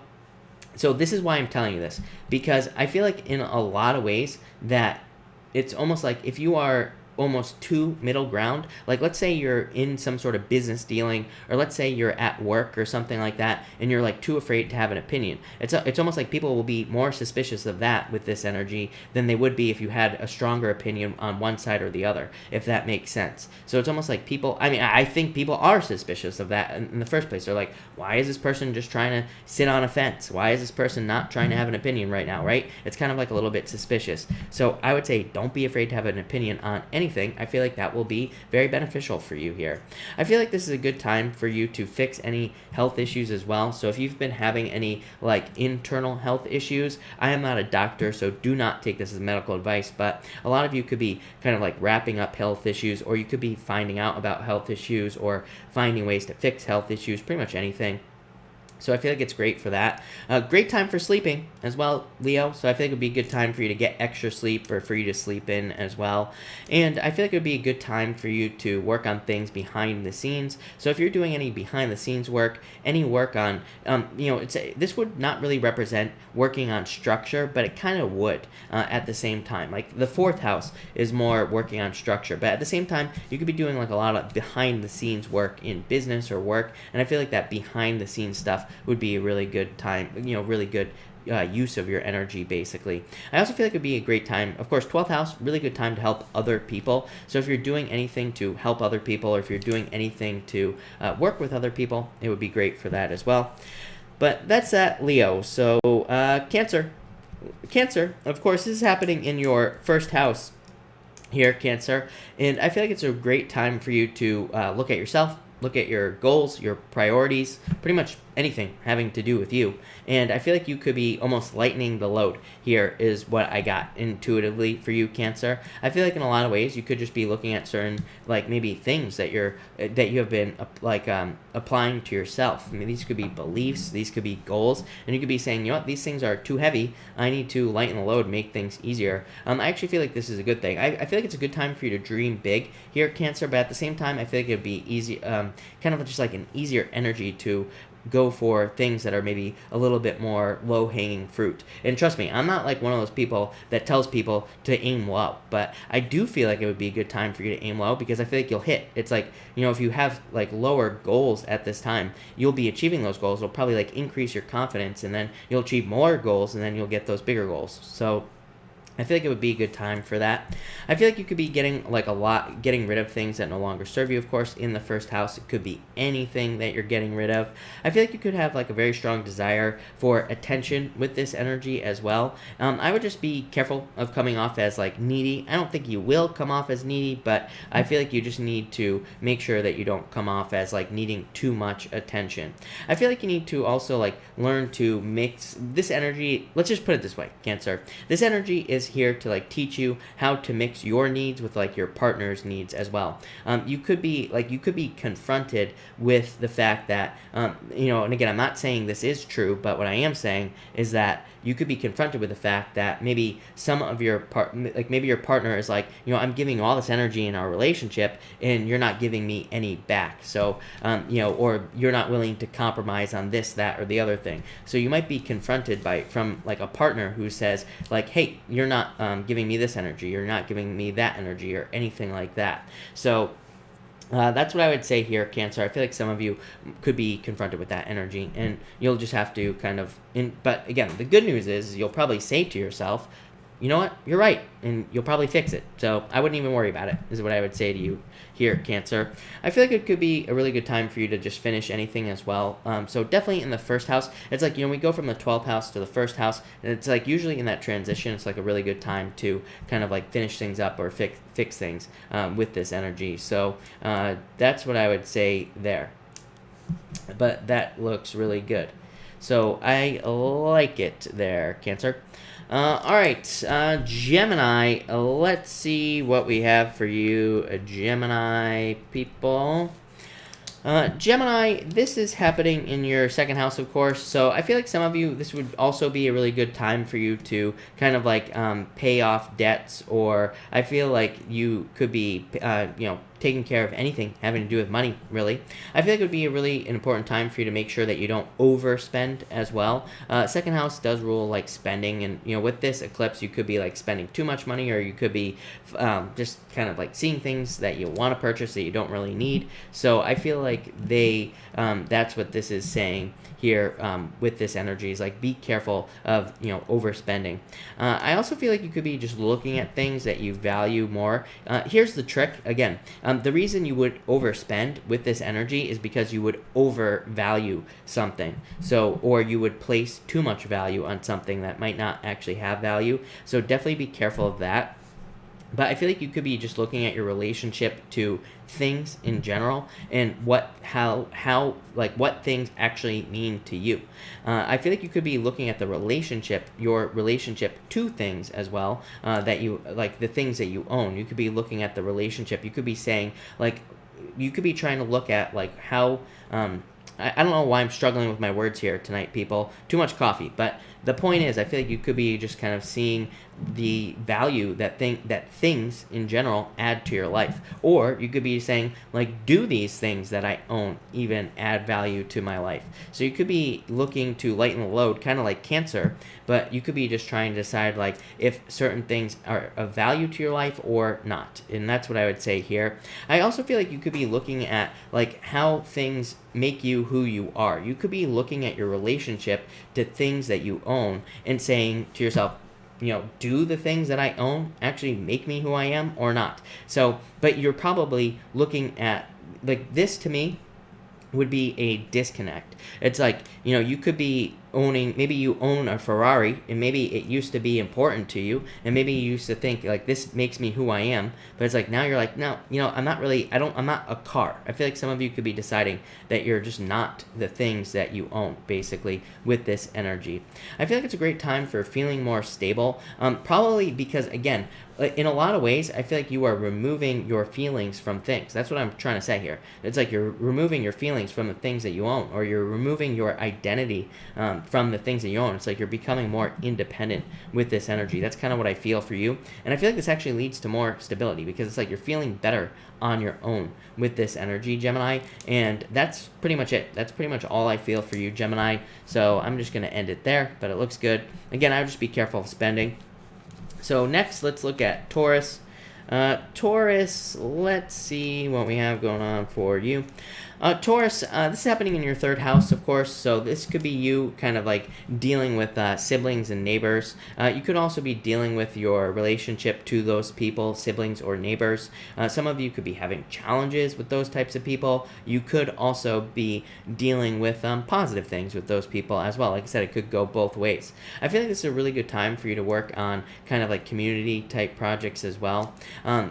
So this is why I'm telling you this, because I feel like in a lot of ways that it's almost like if you are almost too middle ground, like let's say you're in some sort of business dealing, or let's say you're at work or something like that, and you're like too afraid to have an opinion. It's almost like people will be more suspicious of that with this energy than they would be if you had a stronger opinion on one side or the other, if that makes sense. So it's almost like people, I mean, I think people are suspicious of that in the first place. They're like, why is this person just trying to sit on a fence? Why is this person not trying to have an opinion right now, right? It's kind of like a little bit suspicious. So I would say don't be afraid to have an opinion on anything. I feel like that will be very beneficial for you here. I feel like this is a good time for you to fix any health issues as well. So if you've been having any like internal health issues, I am not a doctor, so do not take this as medical advice, but a lot of you could be kind of like wrapping up health issues, or you could be finding out about health issues or finding ways to fix health issues, pretty much anything. So I feel like it's great for that. Great time for sleeping as well, Leo. So I feel like it would be a good time for you to get extra sleep or for you to sleep in as well. And I feel like it would be a good time for you to work on things behind the scenes. So if you're doing any behind the scenes work, any work on, this would not really represent working on structure, but it kind of would at the same time. Like the 4th house is more working on structure, but at the same time, you could be doing like a lot of behind the scenes work in business or work. And I feel like that behind the scenes stuff would be a really good time, really good use of your energy, basically. I also feel like it would be a great time, of course, 12th house, really good time to help other people. So if you're doing anything to help other people, or if you're doing anything to work with other people, it would be great for that as well. But that's that, Leo. So Cancer, of course, this is happening in your 1st house here, Cancer. And I feel like it's a great time for you to look at yourself, look at your goals, your priorities, pretty much anything having to do with you. And I feel like you could be almost lightening the load here is what I got intuitively for you, Cancer. I feel like in a lot of ways you could just be looking at certain like maybe things that you have been applying to yourself. I mean, these could be beliefs, these could be goals, and you could be saying, you know what, these things are too heavy. I need to lighten the load, make things easier. I actually feel like this is a good thing. I feel like it's a good time for you to dream big here, Cancer, but at the same time I feel like it'd be easy, kind of just like an easier energy to go for things that are maybe a little bit more low-hanging fruit. And trust me, I'm not like one of those people that tells people to aim low, but I do feel like it would be a good time for you to aim low, because I feel like you'll hit. It's like, if you have like lower goals at this time, you'll be achieving those goals. It'll probably like increase your confidence, and then you'll achieve more goals, and then you'll get those bigger goals. So I feel like it would be a good time for that. I feel like you could be getting rid of things that no longer serve you, of course, in the 1st house. It could be anything that you're getting rid of. I feel like you could have like a very strong desire for attention with this energy as well. I would just be careful of coming off as like needy. I don't think you will come off as needy, but I feel like you just need to make sure that you don't come off as like needing too much attention. I feel like you need to also like learn to mix this energy. Let's just put it this way, Cancer. This energy is here to like teach you how to mix your needs with like your partner's needs as well. You could be confronted with the fact that and again, I'm not saying this is true, but what I am saying is that you could be confronted with the fact that maybe some of your maybe your partner is like, I'm giving all this energy in our relationship and you're not giving me any back. So, or you're not willing to compromise on this, that, or the other thing. So you might be confronted from like a partner who says like, hey, you're not giving me this energy, you're not giving me that energy, or anything like that. So that's what I would say here, Cancer. I feel like some of you could be confronted with that energy, and you'll just have to kind of. But again, the good news is you'll probably say to yourself, you know what, you're right, and you'll probably fix it. So I wouldn't even worry about it, is what I would say to you here, Cancer. I feel like it could be a really good time for you to just finish anything as well. So definitely in the first house, it's like, we go from the 12th house to the first house, and it's like usually in that transition, it's like a really good time to kind of like finish things up or fix things with this energy. So that's what I would say there. But that looks really good. So I like it there, Cancer. All right, Gemini, let's see what we have for you, Gemini people. Gemini, this is happening in your second house, of course, so I feel like some of you, this would also be a really good time for you to kind of like pay off debts, or I feel like you could be, taking care of anything having to do with money, really. I feel like it would be a really important time for you to make sure that you don't overspend as well. Second house does rule like spending, and with this eclipse, you could be like spending too much money, or you could be just kind of like seeing things that you want to purchase that you don't really need. So I feel like that's what this is saying here with this energy, is like be careful of overspending. I also feel like you could be just looking at things that you value more. Here's the trick again. The reason you would overspend with this energy is because you would overvalue something. So, or you would place too much value on something that might not actually have value. So definitely be careful of that. But I feel like you could be just looking at your relationship to things in general, and what things actually mean to you. I feel like you could be looking at your relationship to things as well, that you like, the things that you own. You could be looking at the relationship. You could be saying, like, you could be trying to look at like how I don't know why I'm struggling with my words here tonight, people. Too much coffee. But the point is, I feel like you could be just kind of seeing the value that things in general add to your life. Or you could be saying, like, do these things that I own even add value to my life? So you could be looking to lighten the load, kind of like Cancer, but you could be just trying to decide, like, if certain things are of value to your life or not. And that's what I would say here. I also feel like you could be looking at, like, how things make you who you are. You could be looking at your relationship to things that you own and saying to yourself, do the things that I own actually make me who I am or not? So, but you're probably looking at, like, this to me would be a disconnect. It's like, you could be maybe you own a Ferrari, and maybe it used to be important to you, and maybe you used to think, like, this makes me who I am, but it's like, now you're like, no, I'm not a car. I feel like some of you could be deciding that you're just not the things that you own, basically, with this energy. I feel like it's a great time for feeling more stable, probably because, again, in a lot of ways, I feel like you are removing your feelings from things. That's what I'm trying to say here. It's like you're removing your feelings from the things that you own, or you're removing your identity from the things that you own. It's like you're becoming more independent with this energy. That's kind of what I feel for you. And I feel like this actually leads to more stability, because it's like you're feeling better on your own with this energy, Gemini. And that's pretty much it. That's pretty much all I feel for you, Gemini. So I'm just going to end it there, but it looks good. Again, I would just be careful of spending. So next, let's look at Taurus. Taurus, let's see what we have going on for you. Taurus, this is happening in your third house, of course, so this could be you kind of like dealing with siblings and neighbors. You could also be dealing with your relationship to those people, siblings or neighbors. Some of you could be having challenges with those types of people. You could also be dealing with positive things with those people as well. Like I said, it could go both ways. I feel like this is a really good time for you to work on kind of like community type projects as well.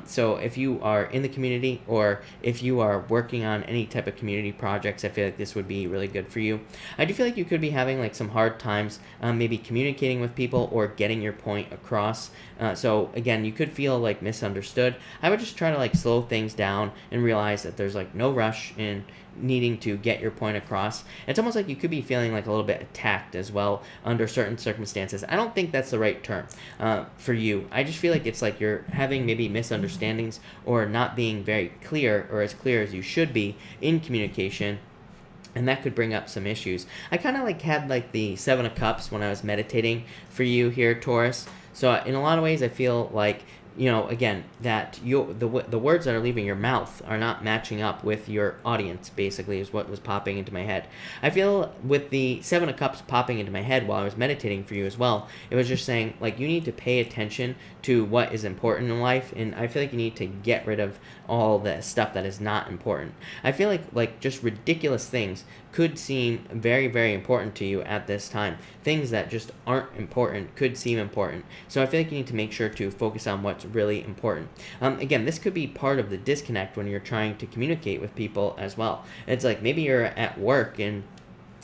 So if you are in the community, or if you are working on any type of community projects, I feel like this would be really good for you. I do feel like you could be having like some hard times maybe communicating with people or getting your point across. So again, you could feel like misunderstood. I would just try to like slow things down and realize that there's like no rush in needing to get your point across. It's almost like you could be feeling like a little bit attacked as well under certain circumstances. I don't think that's the right term for you. I just feel like it's like you're having maybe misunderstandings, or not being very clear, or as clear as you should be in communication. And that could bring up some issues. I kind of like had like the 7 of Cups when I was meditating for you here, Taurus. So in a lot of ways, I feel like, again, that the words that are leaving your mouth are not matching up with your audience, basically, is what was popping into my head. I feel with the Seven of Cups popping into my head while I was meditating for you as well, it was just saying, like, you need to pay attention to what is important in life, and I feel like you need to get rid of all the stuff that is not important. I feel like just ridiculous things could seem very, very important to you at this time. Things that just aren't important could seem important. So I feel like you need to make sure to focus on what's really important. Again, this could be part of the disconnect when you're trying to communicate with people as well. It's like maybe you're at work and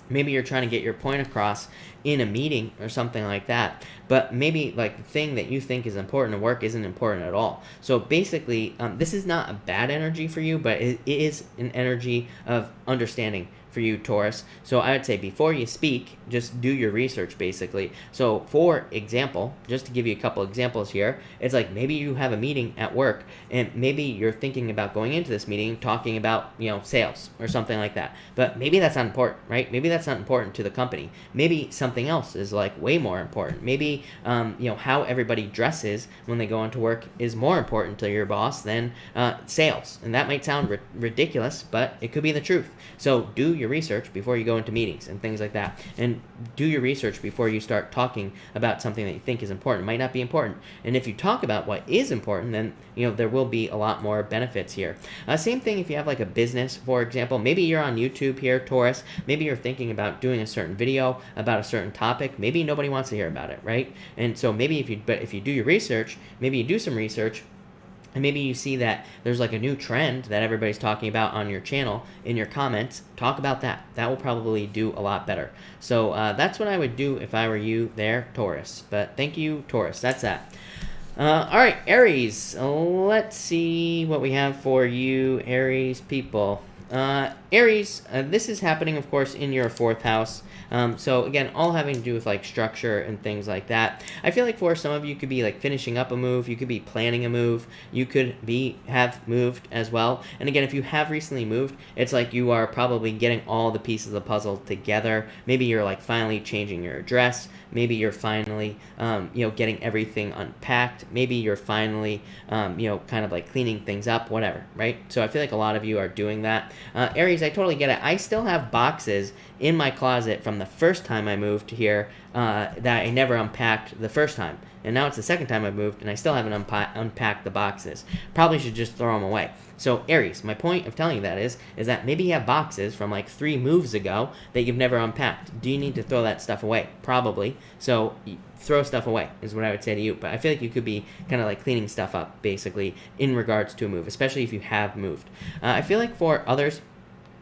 maybe you're trying to get your point across in a meeting or something like that, but maybe like the thing that you think is important at work isn't important at all. So basically, this is not a bad energy for you, but it is an energy of understanding for you, Taurus. So I would say before you speak, just do your research, basically. So for example, just to give you a couple examples here, it's like maybe you have a meeting at work and maybe you're thinking about going into this meeting talking about, sales or something like that. But maybe that's not important, right? Maybe that's not important to the company. Maybe something else is like way more important. Maybe, how everybody dresses when they go into work is more important to your boss than sales. And that might sound ridiculous, but it could be the truth. So do your research before you go into meetings and things like that, and do your research before you start talking about something that you think is important. It might not be important, and if you talk about what is important, then there will be a lot more benefits here. Same thing if you have like a business, for example. Maybe you're on YouTube here, Taurus. Maybe you're thinking about doing a certain video about a certain topic. Maybe nobody wants to hear about it, right? And so maybe if you do your research, maybe you do some research, and maybe you see that there's like a new trend that everybody's talking about on your channel, in your comments, talk about that. That will probably do a lot better. So that's what I would do if I were you there, Taurus. But thank you, Taurus. That's that. All right, Aries. Let's see what we have for you, Aries people. Aries, this is happening, of course, in your 4th house. So again, all having to do with like structure and things like that. I feel like for some of you could be like finishing up a move, you could be planning a move, you could have moved as well. And again, if you have recently moved, it's like you are probably getting all the pieces of the puzzle together. Maybe you're like finally changing your address. Maybe you're finally, getting everything unpacked. Maybe you're finally, kind of like cleaning things up, whatever, right? So I feel like a lot of you are doing that. Aries, I totally get it. I still have boxes in my closet from the first time I moved here that I never unpacked the first time. And now it's the second time I moved, and I still haven't unpacked the boxes. Probably should just throw them away. So Aries, my point of telling you that is that maybe you have boxes from like 3 moves ago that you've never unpacked. Do you need to throw that stuff away? Probably. So throw stuff away is what I would say to you. But I feel like you could be kind of like cleaning stuff up, basically, in regards to a move, especially if you have moved. I feel like for others,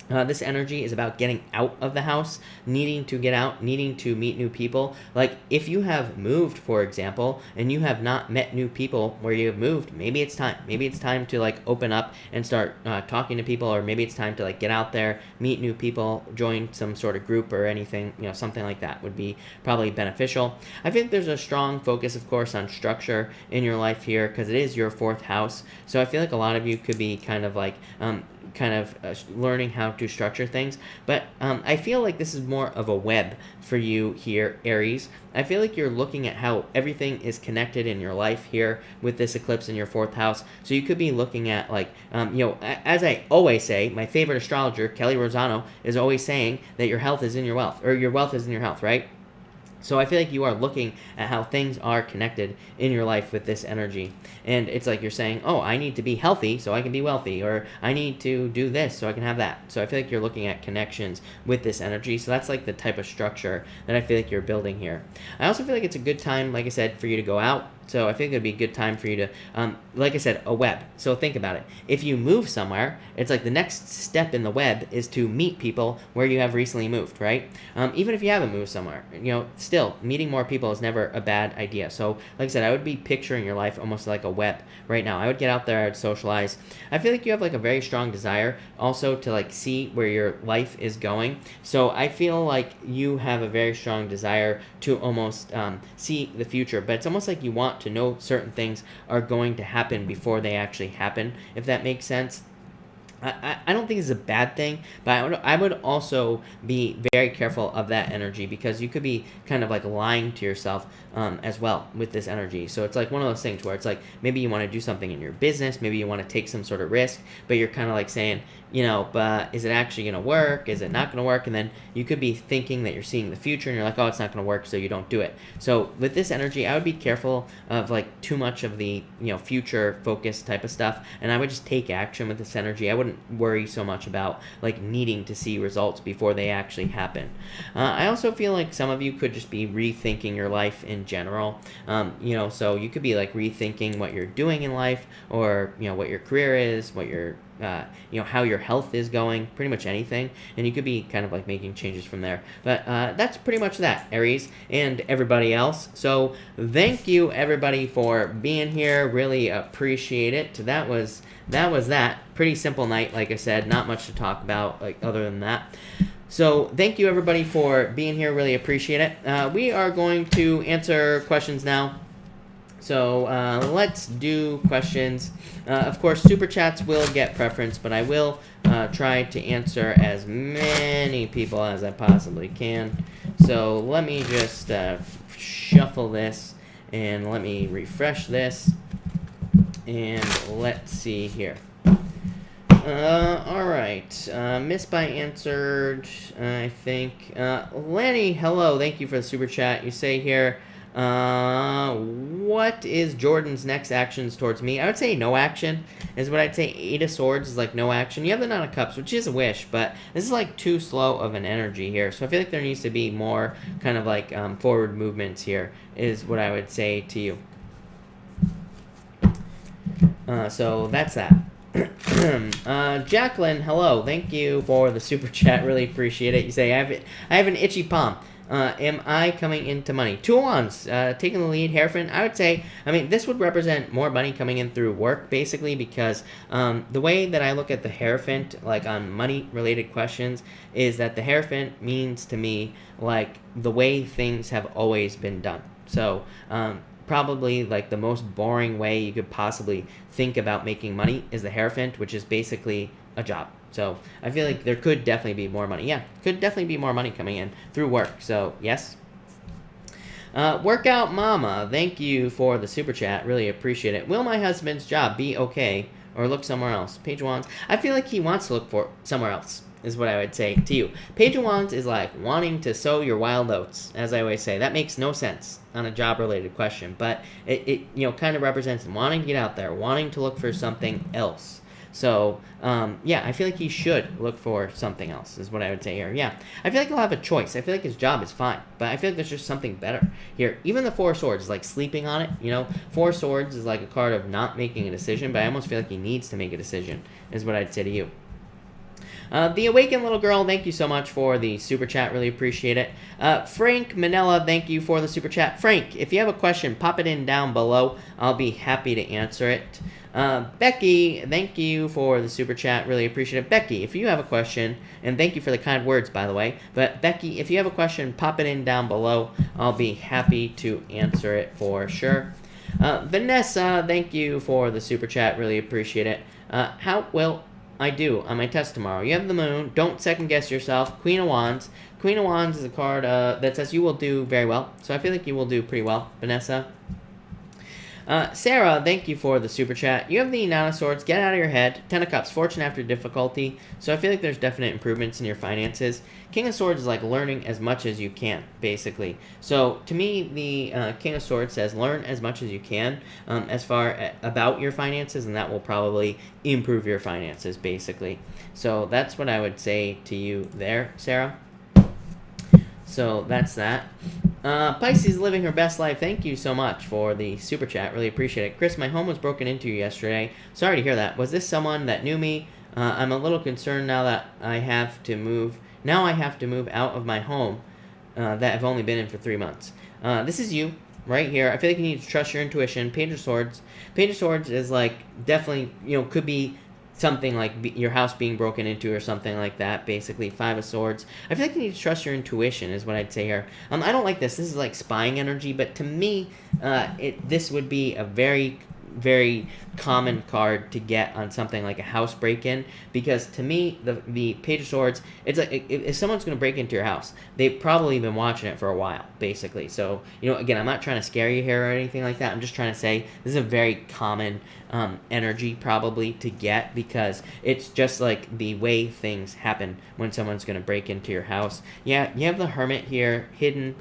this energy is about getting out of the house, needing to get out, needing to meet new people. Like, if you have moved, for example, and you have not met new people where you have moved, maybe it's time. Maybe it's time to, like, open up and start talking to people, or maybe it's time to, like, get out there, meet new people, join some sort of group or anything, something like that would be probably beneficial. I think there's a strong focus, of course, on structure in your life here, because it is your 4th house. So I feel like a lot of you could be kind of like learning how to structure things. But I feel like this is more of a web for you here, Aries. I feel like you're looking at how everything is connected in your life here with this eclipse in your 4th house. So you could be looking at like, as I always say, my favorite astrologer, Kelly Rosano, is always saying that your health is in your wealth, or your wealth is in your health, right? So I feel like you are looking at how things are connected in your life with this energy. And it's like you're saying, oh, I need to be healthy so I can be wealthy, or I need to do this so I can have that. So I feel like you're looking at connections with this energy. So that's like the type of structure that I feel like you're building here. I also feel like it's a good time, like I said, for you to go out. So I think it would be a good time for you to, like I said, a web. So think about it. If you move somewhere, it's like the next step in the web is to meet people where you have recently moved, right? Even if you haven't moved somewhere, still, meeting more people is never a bad idea. So like I said, I would be picturing your life almost like a web right now. I would get out there, I would socialize. I feel like you have like a very strong desire also to like see where your life is going. So I feel like you have a very strong desire to almost see the future, but it's almost like you want to know certain things are going to happen before they actually happen, if that makes sense. I don't think it's a bad thing, but I would also be very careful of that energy, because you could be kind of like lying to yourself as well with this energy. So it's like one of those things where it's like maybe you want to do something in your business, maybe you want to take some sort of risk, but you're kind of like saying, but is it actually going to work? Is it not going to work? And then you could be thinking that you're seeing the future and you're like, oh, it's not going to work, so you don't do it. So with this energy, I would be careful of like too much of the, future focused type of stuff. And I would just take action with this energy. I wouldn't worry so much about like needing to see results before they actually happen. I also feel like some of you could just be rethinking your life in general. So you could be like rethinking what you're doing in life, or what your career is, what your how your health is going, pretty much anything, and you could be kind of like making changes from there. But that's pretty much that, Aries and everybody else. So thank you everybody for being here. Really appreciate it. That was that. Pretty simple night, like I said, not much to talk about like other than that. So thank you everybody for being here. Really appreciate it. We are going to answer questions now. So let's do questions. Of course, super chats will get preference, but I will try to answer as many people as I possibly can. So let me just shuffle this, and let me refresh this, and let's see here. All right. Missed by answered, I think. Lenny, hello. Thank you for the super chat. You say here, what is Jordan's next actions towards me? I would say no action is what I'd say. 8 of Swords is like no action. You have the 9 of Cups, which is a wish, but this is like too slow of an energy here. So I feel like there needs to be more kind of like forward movements here is what I would say to you. So that's that. Jacqueline, hello. Thank you for the super chat. Really appreciate it. You say, I have an itchy palm. Am I coming into money? 2 of Wands, taking the lead. Hierophant, I would say, this would represent more money coming in through work, basically, because the way that I look at the Hierophant, like on money-related questions, is that the Hierophant means to me, like, the way things have always been done. So, probably, like, the most boring way you could possibly think about making money is the Hierophant, which is basically a job. So I feel like there could definitely be more money. Yeah, could definitely be more money coming in through work. So yes. Workout Mama, thank you for the super chat. Really appreciate it. Will my husband's job be okay, or look somewhere else? Page of Wands. I feel like he wants to look for somewhere else, is what I would say to you. Page of Wands is like wanting to sow your wild oats, as I always say. That makes no sense on a job-related question, but it kind of represents wanting to get out there, wanting to look for something else. So, I feel like he should look for something else, is what I would say here. Yeah, I feel like he'll have a choice. I feel like his job is fine, but I feel like there's just something better here. Even the 4 of Swords is like sleeping on it, 4 of Swords is like a card of not making a decision, but I almost feel like he needs to make a decision, is what I'd say to you. The Awakened Little Girl, thank you so much for the super chat. Really appreciate it. Frank Manella, thank you for the super chat. Frank, if you have a question, pop it in down below. I'll be happy to answer it. Becky, thank you for the super chat. Really appreciate it. Becky, if you have a question, and thank you for the kind words, by the way, but Becky, if you have a question, pop it in down below. I'll be happy to answer it for sure. Vanessa, thank you for the super chat. Really appreciate it. How will I do on my test tomorrow? You have the moon. Don't second guess yourself. Queen of Wands. Queen of Wands is a card that says you will do very well. So I feel like you will do pretty well, Vanessa. Sarah, thank you for the super chat. You have the 9 of Swords. Get out of your head. 10 of Cups. Fortune after difficulty. So I feel like there's definite improvements in your finances. King of Swords is like learning as much as you can, basically. So to me, the King of Swords says learn as much as you can as far about your finances, and that will probably improve your finances, basically. So that's what I would say to you there, Sarah. So that's that. Pisces living her best life. Thank you so much for the super chat. Really appreciate it. Chris, my home was broken into yesterday. Sorry to hear that. Was this someone that knew me? I'm a little concerned now that I have to move. Now I have to move out of my home that I've only been in for 3 months. This is you right here. I feel like you need to trust your intuition. Page of Swords. Page of Swords is like definitely, could be something like your house being broken into or something like that, basically. 5 of Swords. I feel like you need to trust your intuition is what I'd say here. I don't like this. This is like spying energy, but to me, this would be a very very common card to get on something like a house break-in, because to me the Page of Swords, it's like if someone's going to break into your house, they've probably been watching it for a while, basically. So again, I'm not trying to scare you here or anything like that. I'm just trying to say this is a very common energy probably to get, because it's just like the way things happen when someone's going to break into your house. Yeah, you have the Hermit here hidden.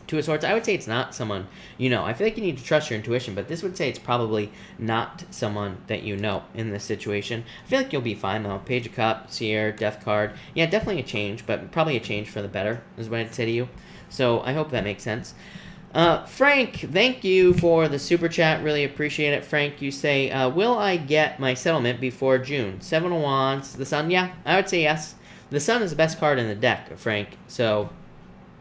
Two of Swords, I would say it's not someone I feel like you need to trust your intuition, but this would say it's probably not someone that in this situation. I feel like you'll be fine, though. Page of Cups here, Death card. Yeah, definitely a change, but probably a change for the better is what I'd say to you. So I hope that makes sense. Frank, thank you for the super chat. Really appreciate it, Frank. You say, will I get my settlement before June? Seven of Wands, the Sun. Yeah, I would say yes. The Sun is the best card in the deck, Frank. So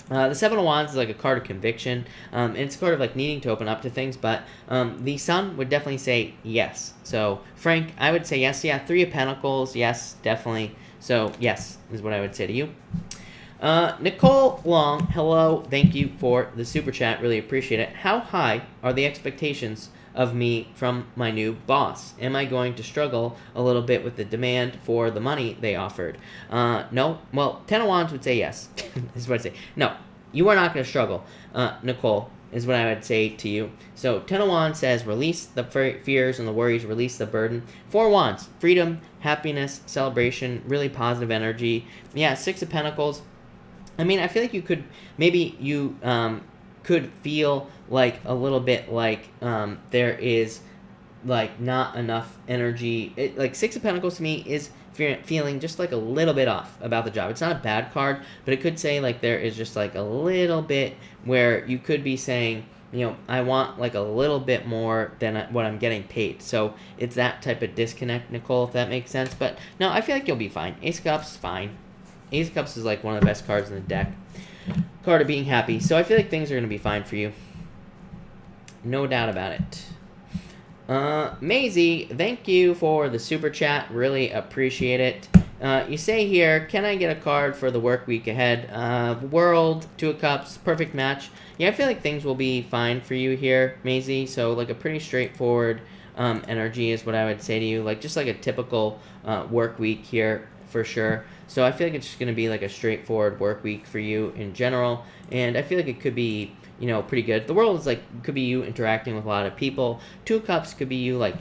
the Seven of Wands is like a card of conviction, and it's a card of like needing to open up to things, but the Sun would definitely say yes. So, Frank, I would say yes. Yeah, Three of Pentacles, yes, definitely. So, yes, is what I would say to you. Nicole Long, hello, thank you for the super chat, really appreciate it. How high are the expectations of me from my new boss? Am I going to struggle a little bit with the demand for the money they offered? No. Well, Ten of Wands would say yes. Is what I'd say. No, you are not going to struggle, Nicole, is what I would say to you. So, Ten of Wands says, release the fears and the worries, release the burden. Four of Wands, freedom, happiness, celebration, really positive energy. Yeah, Six of Pentacles. I mean, I feel like you could feel like a little bit like there is like not enough energy. Like Six of Pentacles to me is feeling just like a little bit off about the job. It's not a bad card, but it could say like there is just like a little bit where you could be saying, I want like a little bit more than what I'm getting paid. So it's that type of disconnect, Nicole, if that makes sense. But no, I feel like you'll be fine. Ace of Cups, fine. Ace of Cups is like one of the best cards in the deck. Card of being happy. So I feel like things are going to be fine for you. No doubt about it. Maisie, thank you for the super chat. Really appreciate it. You say here, can I get a card for the work week ahead? World, Two of Cups, perfect match. Yeah, I feel like things will be fine for you here, Maisie. So like a pretty straightforward energy is what I would say to you. Like just like a typical work week here for sure. So I feel like it's just going to be like a straightforward work week for you in general. And I feel like it could be, pretty good. The World is like, could be you interacting with a lot of people. Two of Cups could be you like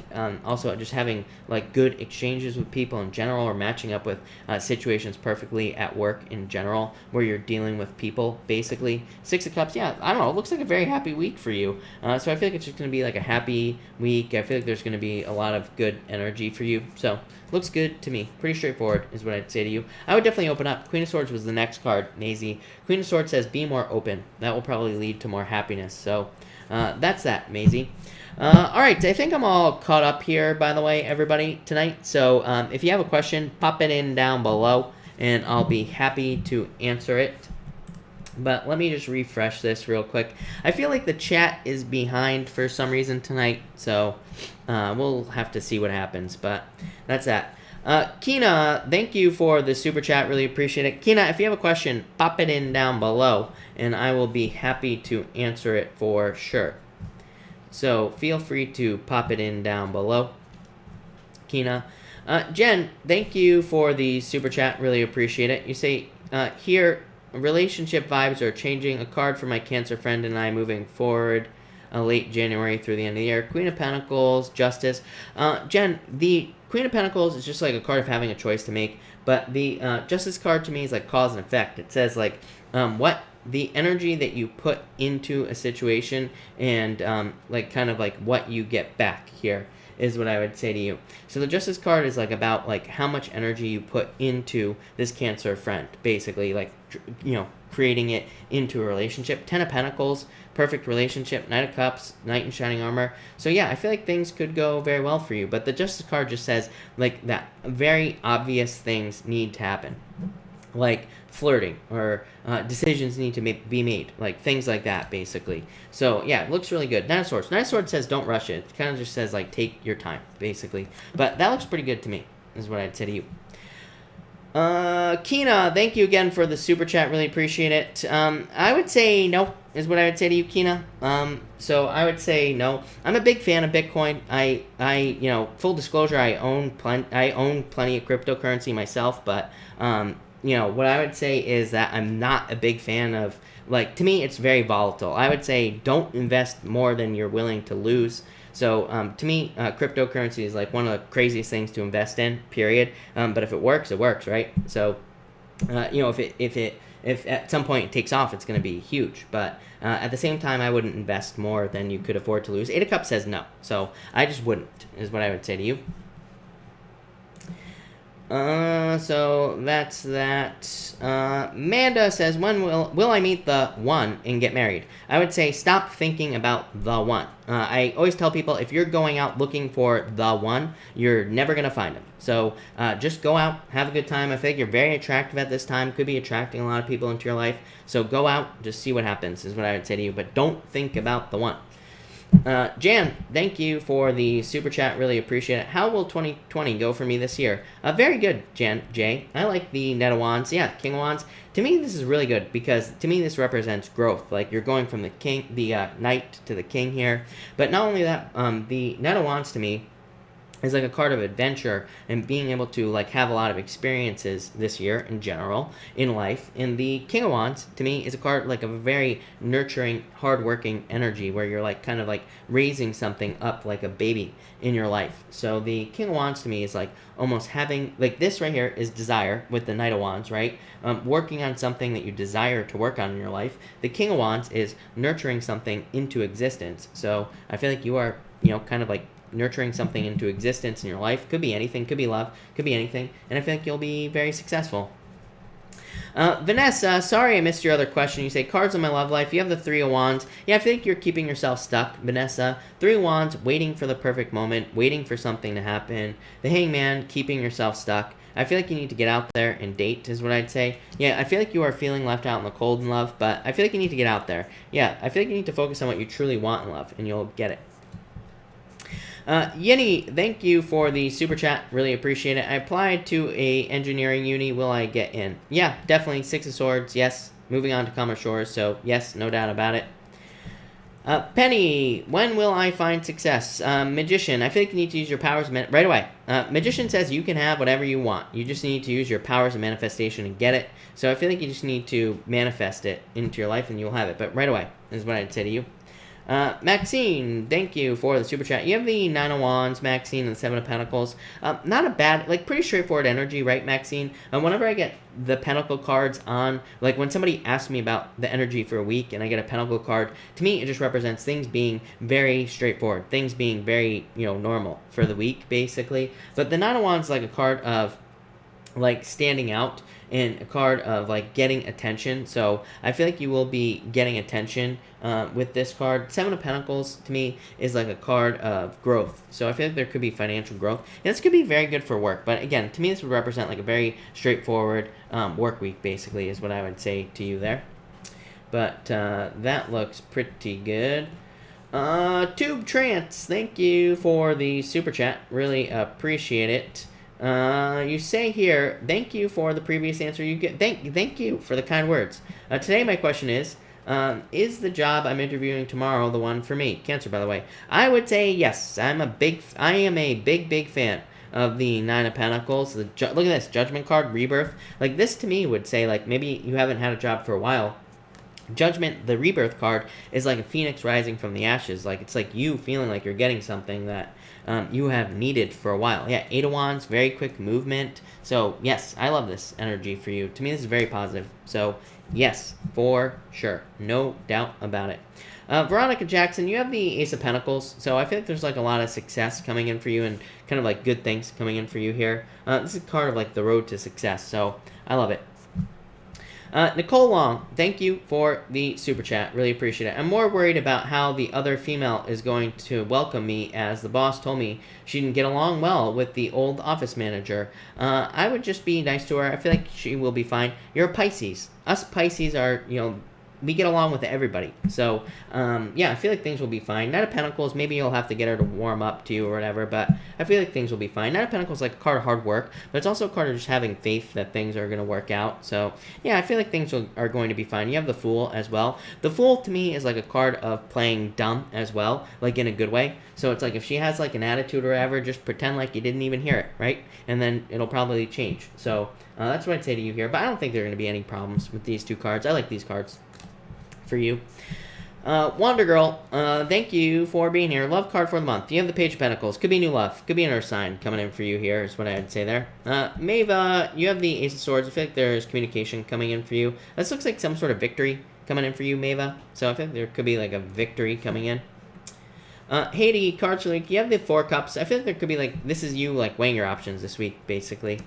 also just having like good exchanges with people in general, or matching up with situations perfectly at work in general where you're dealing with people basically. Six of Cups, yeah, I don't know. It looks like a very happy week for you. So I feel like it's just going to be like a happy week. I feel like there's going to be a lot of good energy for you. So looks good to me. Pretty straightforward is what I'd say to you. I would definitely open up. Queen of Swords was the next card, Maisie. Queen of Swords says be more open. That will probably lead to more happiness. So that's that, Maisie. All right, I think I'm all caught up here, by the way, everybody, tonight. So if you have a question, pop it in down below, and I'll be happy to answer it. But let me just refresh this real quick. I feel like the chat is behind for some reason tonight, so we'll have to see what happens. But that's that. Kina, thank you for the super chat. Really appreciate it. Kina, if you have a question, pop it in down below, and I will be happy to answer it for sure. So feel free to pop it in down below. Kina. Jen, thank you for the super chat. Really appreciate it. You say, here, relationship vibes are changing. A card for my Cancer friend and I moving forward late January through the end of the year. Queen of Pentacles, Justice. Jen, the Queen of Pentacles is just like a card of having a choice to make, but the Justice card to me is like cause and effect. It says like what the energy that you put into a situation and like kind of like what you get back here is what I would say to you. So the Justice card is like about like how much energy you put into this Cancer friend, basically like creating it into a relationship. Ten of Pentacles, perfect relationship. Knight of Cups, Knight in Shining Armor. So yeah, I feel like things could go very well for you. But the Justice card just says like that very obvious things need to happen, like flirting or decisions need to be made, like things like that basically. So yeah, it looks really good. Knight of Swords. Knight of Swords says don't rush it. It kind of just says like take your time basically. But that looks pretty good to me is what I'd say to you. Kina, thank you again for the super chat. Really appreciate it. I would say no, is what I would say to you, Kina. So I would say no. I'm a big fan of Bitcoin. Full disclosure, I own plenty of cryptocurrency myself, but what I would say is that I'm not a big fan of, like, to me, it's very volatile. I would say don't invest more than you're willing to lose. So to me, cryptocurrency is like one of the craziest things to invest in. Period. But if it works, right? So if at some point it takes off, it's going to be huge. But at the same time, I wouldn't invest more than you could afford to lose. Eight of Cups says no, so I just wouldn't. Is what I would say to you. So that's that. Amanda says, when will I meet the one and get married? I would say stop thinking about the one. I always tell people, if you're going out looking for the one, you're never going to find him. So just go out, have a good time. I think you're very attractive at this time, could be attracting a lot of people into your life. So go out, just see what happens, is what I would say to you. But don't think about the one. Jan, thank you for the super chat. Really appreciate it. How will 2020 go for me this year? Very good, Jay. I like the Knight of Wands. Yeah, King of Wands. To me, this is really good because to me, this represents growth. Like you're going from the Knight to the King here. But not only that, the Knight of Wands to me is like a card of adventure and being able to like have a lot of experiences this year in general in life. And the King of Wands to me is a card like of a very nurturing, hardworking energy where you're like kind of like raising something up like a baby in your life. So the King of Wands to me is like almost having like this right here is desire with the Knight of Wands, right? Working on something that you desire to work on in your life. The King of Wands is nurturing something into existence. So I feel like you are, kind of like nurturing something into existence in your life. Could be anything, could be love, could be anything, and I think you'll be very successful. Vanessa, sorry I missed your other question. You say, cards in my love life. You have the Three of Wands. Yeah, I think you're keeping yourself stuck, Vanessa. Three of Wands, waiting for the perfect moment, waiting for something to happen. The Hangman, keeping yourself stuck. I feel like you need to get out there and date, is what I'd say. Yeah, I feel like you are feeling left out in the cold in love, but I feel like you need to get out there. Yeah, I feel like you need to focus on what you truly want in love, and you'll get it. Yenny, thank you for the super chat. Really appreciate it. I applied to a engineering uni. Will I get in? Yeah, definitely. Six of Swords. Yes. Moving on to Commerce Shores. So yes, no doubt about it. Penny, when will I find success? Magician, I feel like you need to use your powers right away. Magician says you can have whatever you want. You just need to use your powers of manifestation and get it. So I feel like you just need to manifest it into your life and you'll have it. But right away is what I'd say to you. Maxine, thank you for the super chat. You have the Nine of Wands, Maxine, and the Seven of Pentacles. Not a bad, like, pretty straightforward energy, right, Maxine? Whenever I get the Pentacle cards on, like, when somebody asks me about the energy for a week and I get a Pentacle card, to me, it just represents things being very straightforward, things being very, normal for the week, basically. But the Nine of Wands is like a card of, like, standing out and a card of like getting attention. So I feel like you will be getting attention with this card. Seven of Pentacles to me is like a card of growth. So I feel like there could be financial growth. And this could be very good for work. But again, to me this would represent like a very straightforward work week, basically, is what I would say to you there. But that looks pretty good. Tube Trance, thank you for the super chat. Really appreciate it. You say here, thank you for the previous answer you get. Thank you for the kind words. Today my question is the job I'm interviewing tomorrow the one for me? Cancer, by the way. I would say yes. I am a big fan of the Nine of Pentacles. Look at this, Judgment card, Rebirth. Like, this to me would say, like, maybe you haven't had a job for a while. Judgment, the Rebirth card, is like a phoenix rising from the ashes. Like, it's like you feeling like you're getting something that you have needed for a while. Yeah, Eight of Wands, very quick movement. So, yes, I love this energy for you. To me, this is very positive. So, yes, for sure. No doubt about it. Veronica Jackson, you have the Ace of Pentacles. So, I feel like there's like a lot of success coming in for you and kind of like good things coming in for you here. This is a card of like the road to success. So, I love it. Nicole Long, thank you for the super chat. Really appreciate it. I'm more worried about how the other female is going to welcome me, as the boss told me she didn't get along well with the old office manager. I would just be nice to her. I feel like she will be fine. You're a Pisces. Us Pisces are, we get along with everybody. So, yeah, I feel like things will be fine. Knight of Pentacles, maybe you'll have to get her to warm up to you or whatever, but I feel like things will be fine. Knight of Pentacles is like a card of hard work, but it's also a card of just having faith that things are going to work out. So, yeah, I feel like things are going to be fine. You have the Fool as well. The Fool, to me, is like a card of playing dumb as well, like in a good way. So it's like if she has like an attitude or whatever, just pretend like you didn't even hear it, right? And then it'll probably change. So that's what I'd say to you here. But I don't think there are going to be any problems with these two cards. I like these cards for you. Wander Girl, thank you for being here. Love card for the month. You have the Page of Pentacles. Could be new love. Could be an Earth sign coming in for you here, is what I'd say there. Maeva, you have the Ace of Swords. I feel like there's communication coming in for you. This looks like some sort of victory coming in for you, Maeva. So I think there could be like a victory coming in. Haiti, cards for like, you have the Four Cups. I feel like there could be like, this is you like weighing your options this week, basically.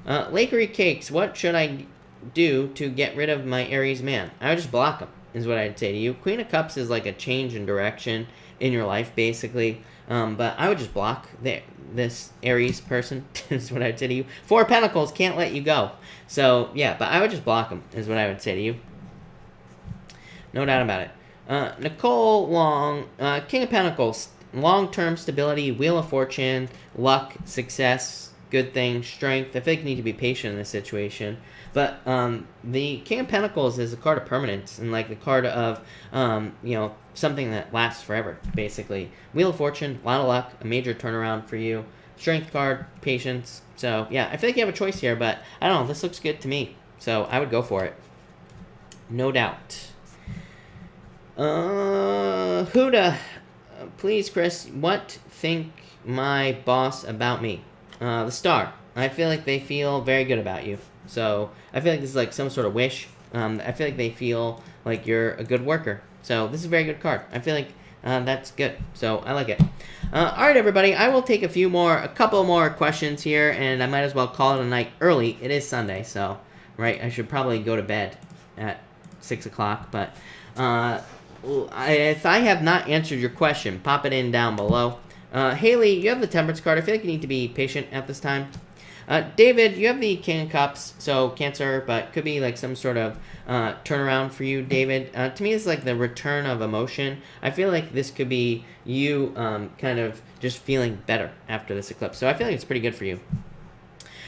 Lakery Cakes, what should I do to get rid of my Aries man? I would just block him, is what I'd say to you. Queen of Cups is like a change in direction in your life, basically. But I would just block this Aries person, is what I'd say to you. Four of Pentacles, can't let you go. So, yeah, but I would just block him, is what I would say to you. No doubt about it. Nicole Long, King of Pentacles, long-term stability, Wheel of Fortune, luck, success, good things, strength. I feel like you need to be patient in this situation. But the King of Pentacles is a card of permanence and like the card of, something that lasts forever, basically. Wheel of Fortune, a lot of luck, a major turnaround for you. Strength card, patience. So, yeah, I feel like you have a choice here, but I don't know. This looks good to me. So, I would go for it. No doubt. Huda, please, Chris, what think my boss about me? The Star. I feel like they feel very good about you. So, I feel like this is like some sort of wish. I feel like they feel like you're a good worker. So, this is a very good card. I feel like that's good. So, I like it. Alright, everybody. I will take a couple more questions here, and I might as well call it a night early. It is Sunday, so, right, I should probably go to bed at 6 o'clock, but, if I have not answered your question, pop it in down below. Haley, you have the Temperance card. I feel like you need to be patient at this time. David, you have the King of Cups, so Cancer, but could be like some sort of turnaround for you, David. To me, it's like the return of emotion. I feel like this could be you kind of just feeling better after this eclipse. So I feel like it's pretty good for you.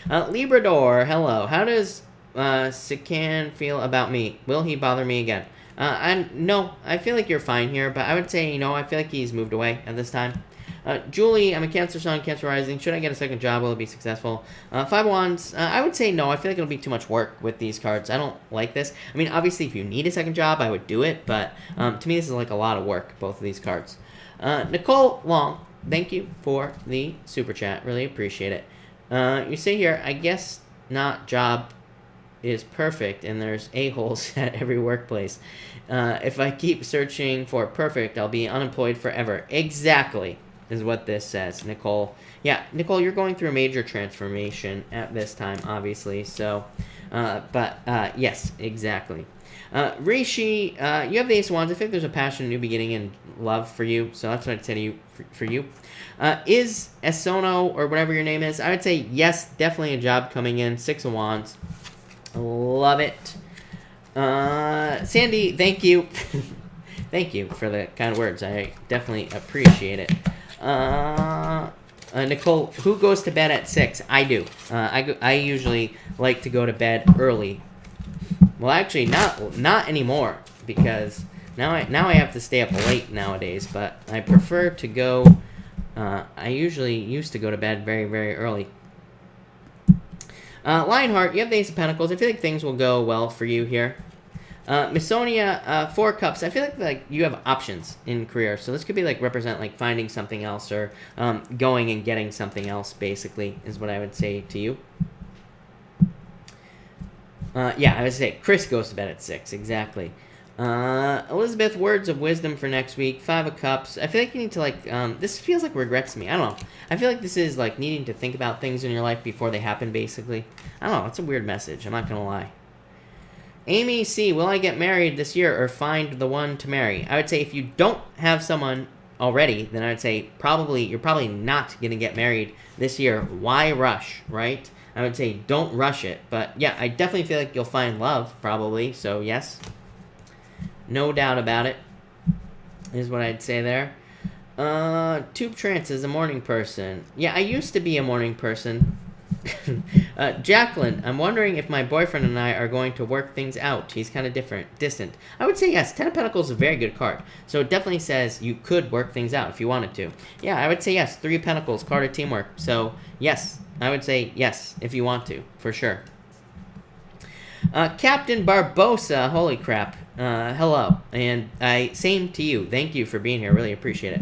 Librador, hello. How does Sikan feel about me? Will he bother me again? No, I feel like you're fine here, but I would say, I feel like he's moved away at this time. Julie, I'm a Cancer Sun, Cancer Rising. Should I get a second job? Will it be successful? Five of Wands, I would say no. I feel like it'll be too much work with these cards. I don't like this. I mean, obviously, if you need a second job, I would do it, but to me, this is like a lot of work, both of these cards. Nicole Long, thank you for the super chat. Really appreciate it. You say here, I guess not job is perfect, and there's a-holes at every workplace. If I keep searching for perfect, I'll be unemployed forever. Exactly, is what this says, Nicole. Yeah, Nicole, you're going through a major transformation at this time, obviously. So, yes, exactly. Rishi, you have the Ace of Wands. I think there's a passion, new beginning, and love for you. So that's what I'd say to you, for you. Is Esono, or whatever your name is, I would say yes, definitely a job coming in. Six of Wands. Love it. Sandy, thank you. Thank you for the kind words. I definitely appreciate it. Nicole, who goes to bed at 6? I do. I usually like to go to bed early. Well, actually, not anymore, because now I have to stay up late nowadays. But I prefer to go. I usually used to go to bed very, very early. Lionheart, you have the Ace of Pentacles. I feel like things will go well for you here. Miss Sonia, Four Cups. I feel like you have options in career. So this could be like represent like finding something else or going and getting something else, basically, is what I would say to you. Yeah, I would say Chris goes to bed at 6. Exactly. Elizabeth, words of wisdom for next week. Five of Cups. I feel like you need to like, this feels like regrets to me. I don't know. I feel like this is like needing to think about things in your life before they happen, basically. I don't know. It's a weird message. I'm not going to lie. Amy C, will I get married this year or find the one to marry? I would say if you don't have someone already, then I would say you're probably not going to get married this year. Why rush, right? I would say don't rush it. But yeah, I definitely feel like you'll find love, probably. So yes. No doubt about it, is what I'd say there. Tube Trance is a morning person. Yeah, I used to be a morning person. Jacqueline, I'm wondering if my boyfriend and I are going to work things out. He's kind of distant. I would say yes. Ten of Pentacles is a very good card. So it definitely says you could work things out if you wanted to. Yeah, I would say yes. Three of Pentacles, card of teamwork. So yes, I would say yes if you want to, for sure. Captain Barbosa, holy crap. Hello. And same to you. Thank you for being here. Really appreciate it.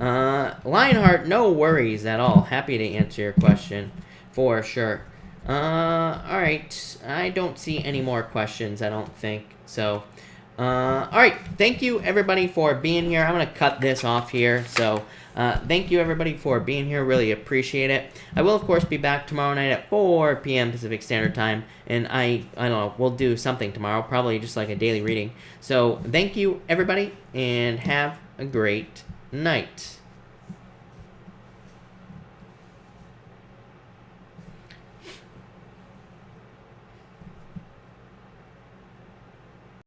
Lionheart, no worries at all. Happy to answer your question for sure. Alright. I don't see any more questions, I don't think. So, alright. Thank you, everybody, for being here. I'm going to cut this off here. So, thank you, everybody, for being here. Really appreciate it. I will, of course, be back tomorrow night at 4 p.m. Pacific Standard Time. And I don't know, we'll do something tomorrow. Probably just like a daily reading. So, thank you, everybody, and have a great night.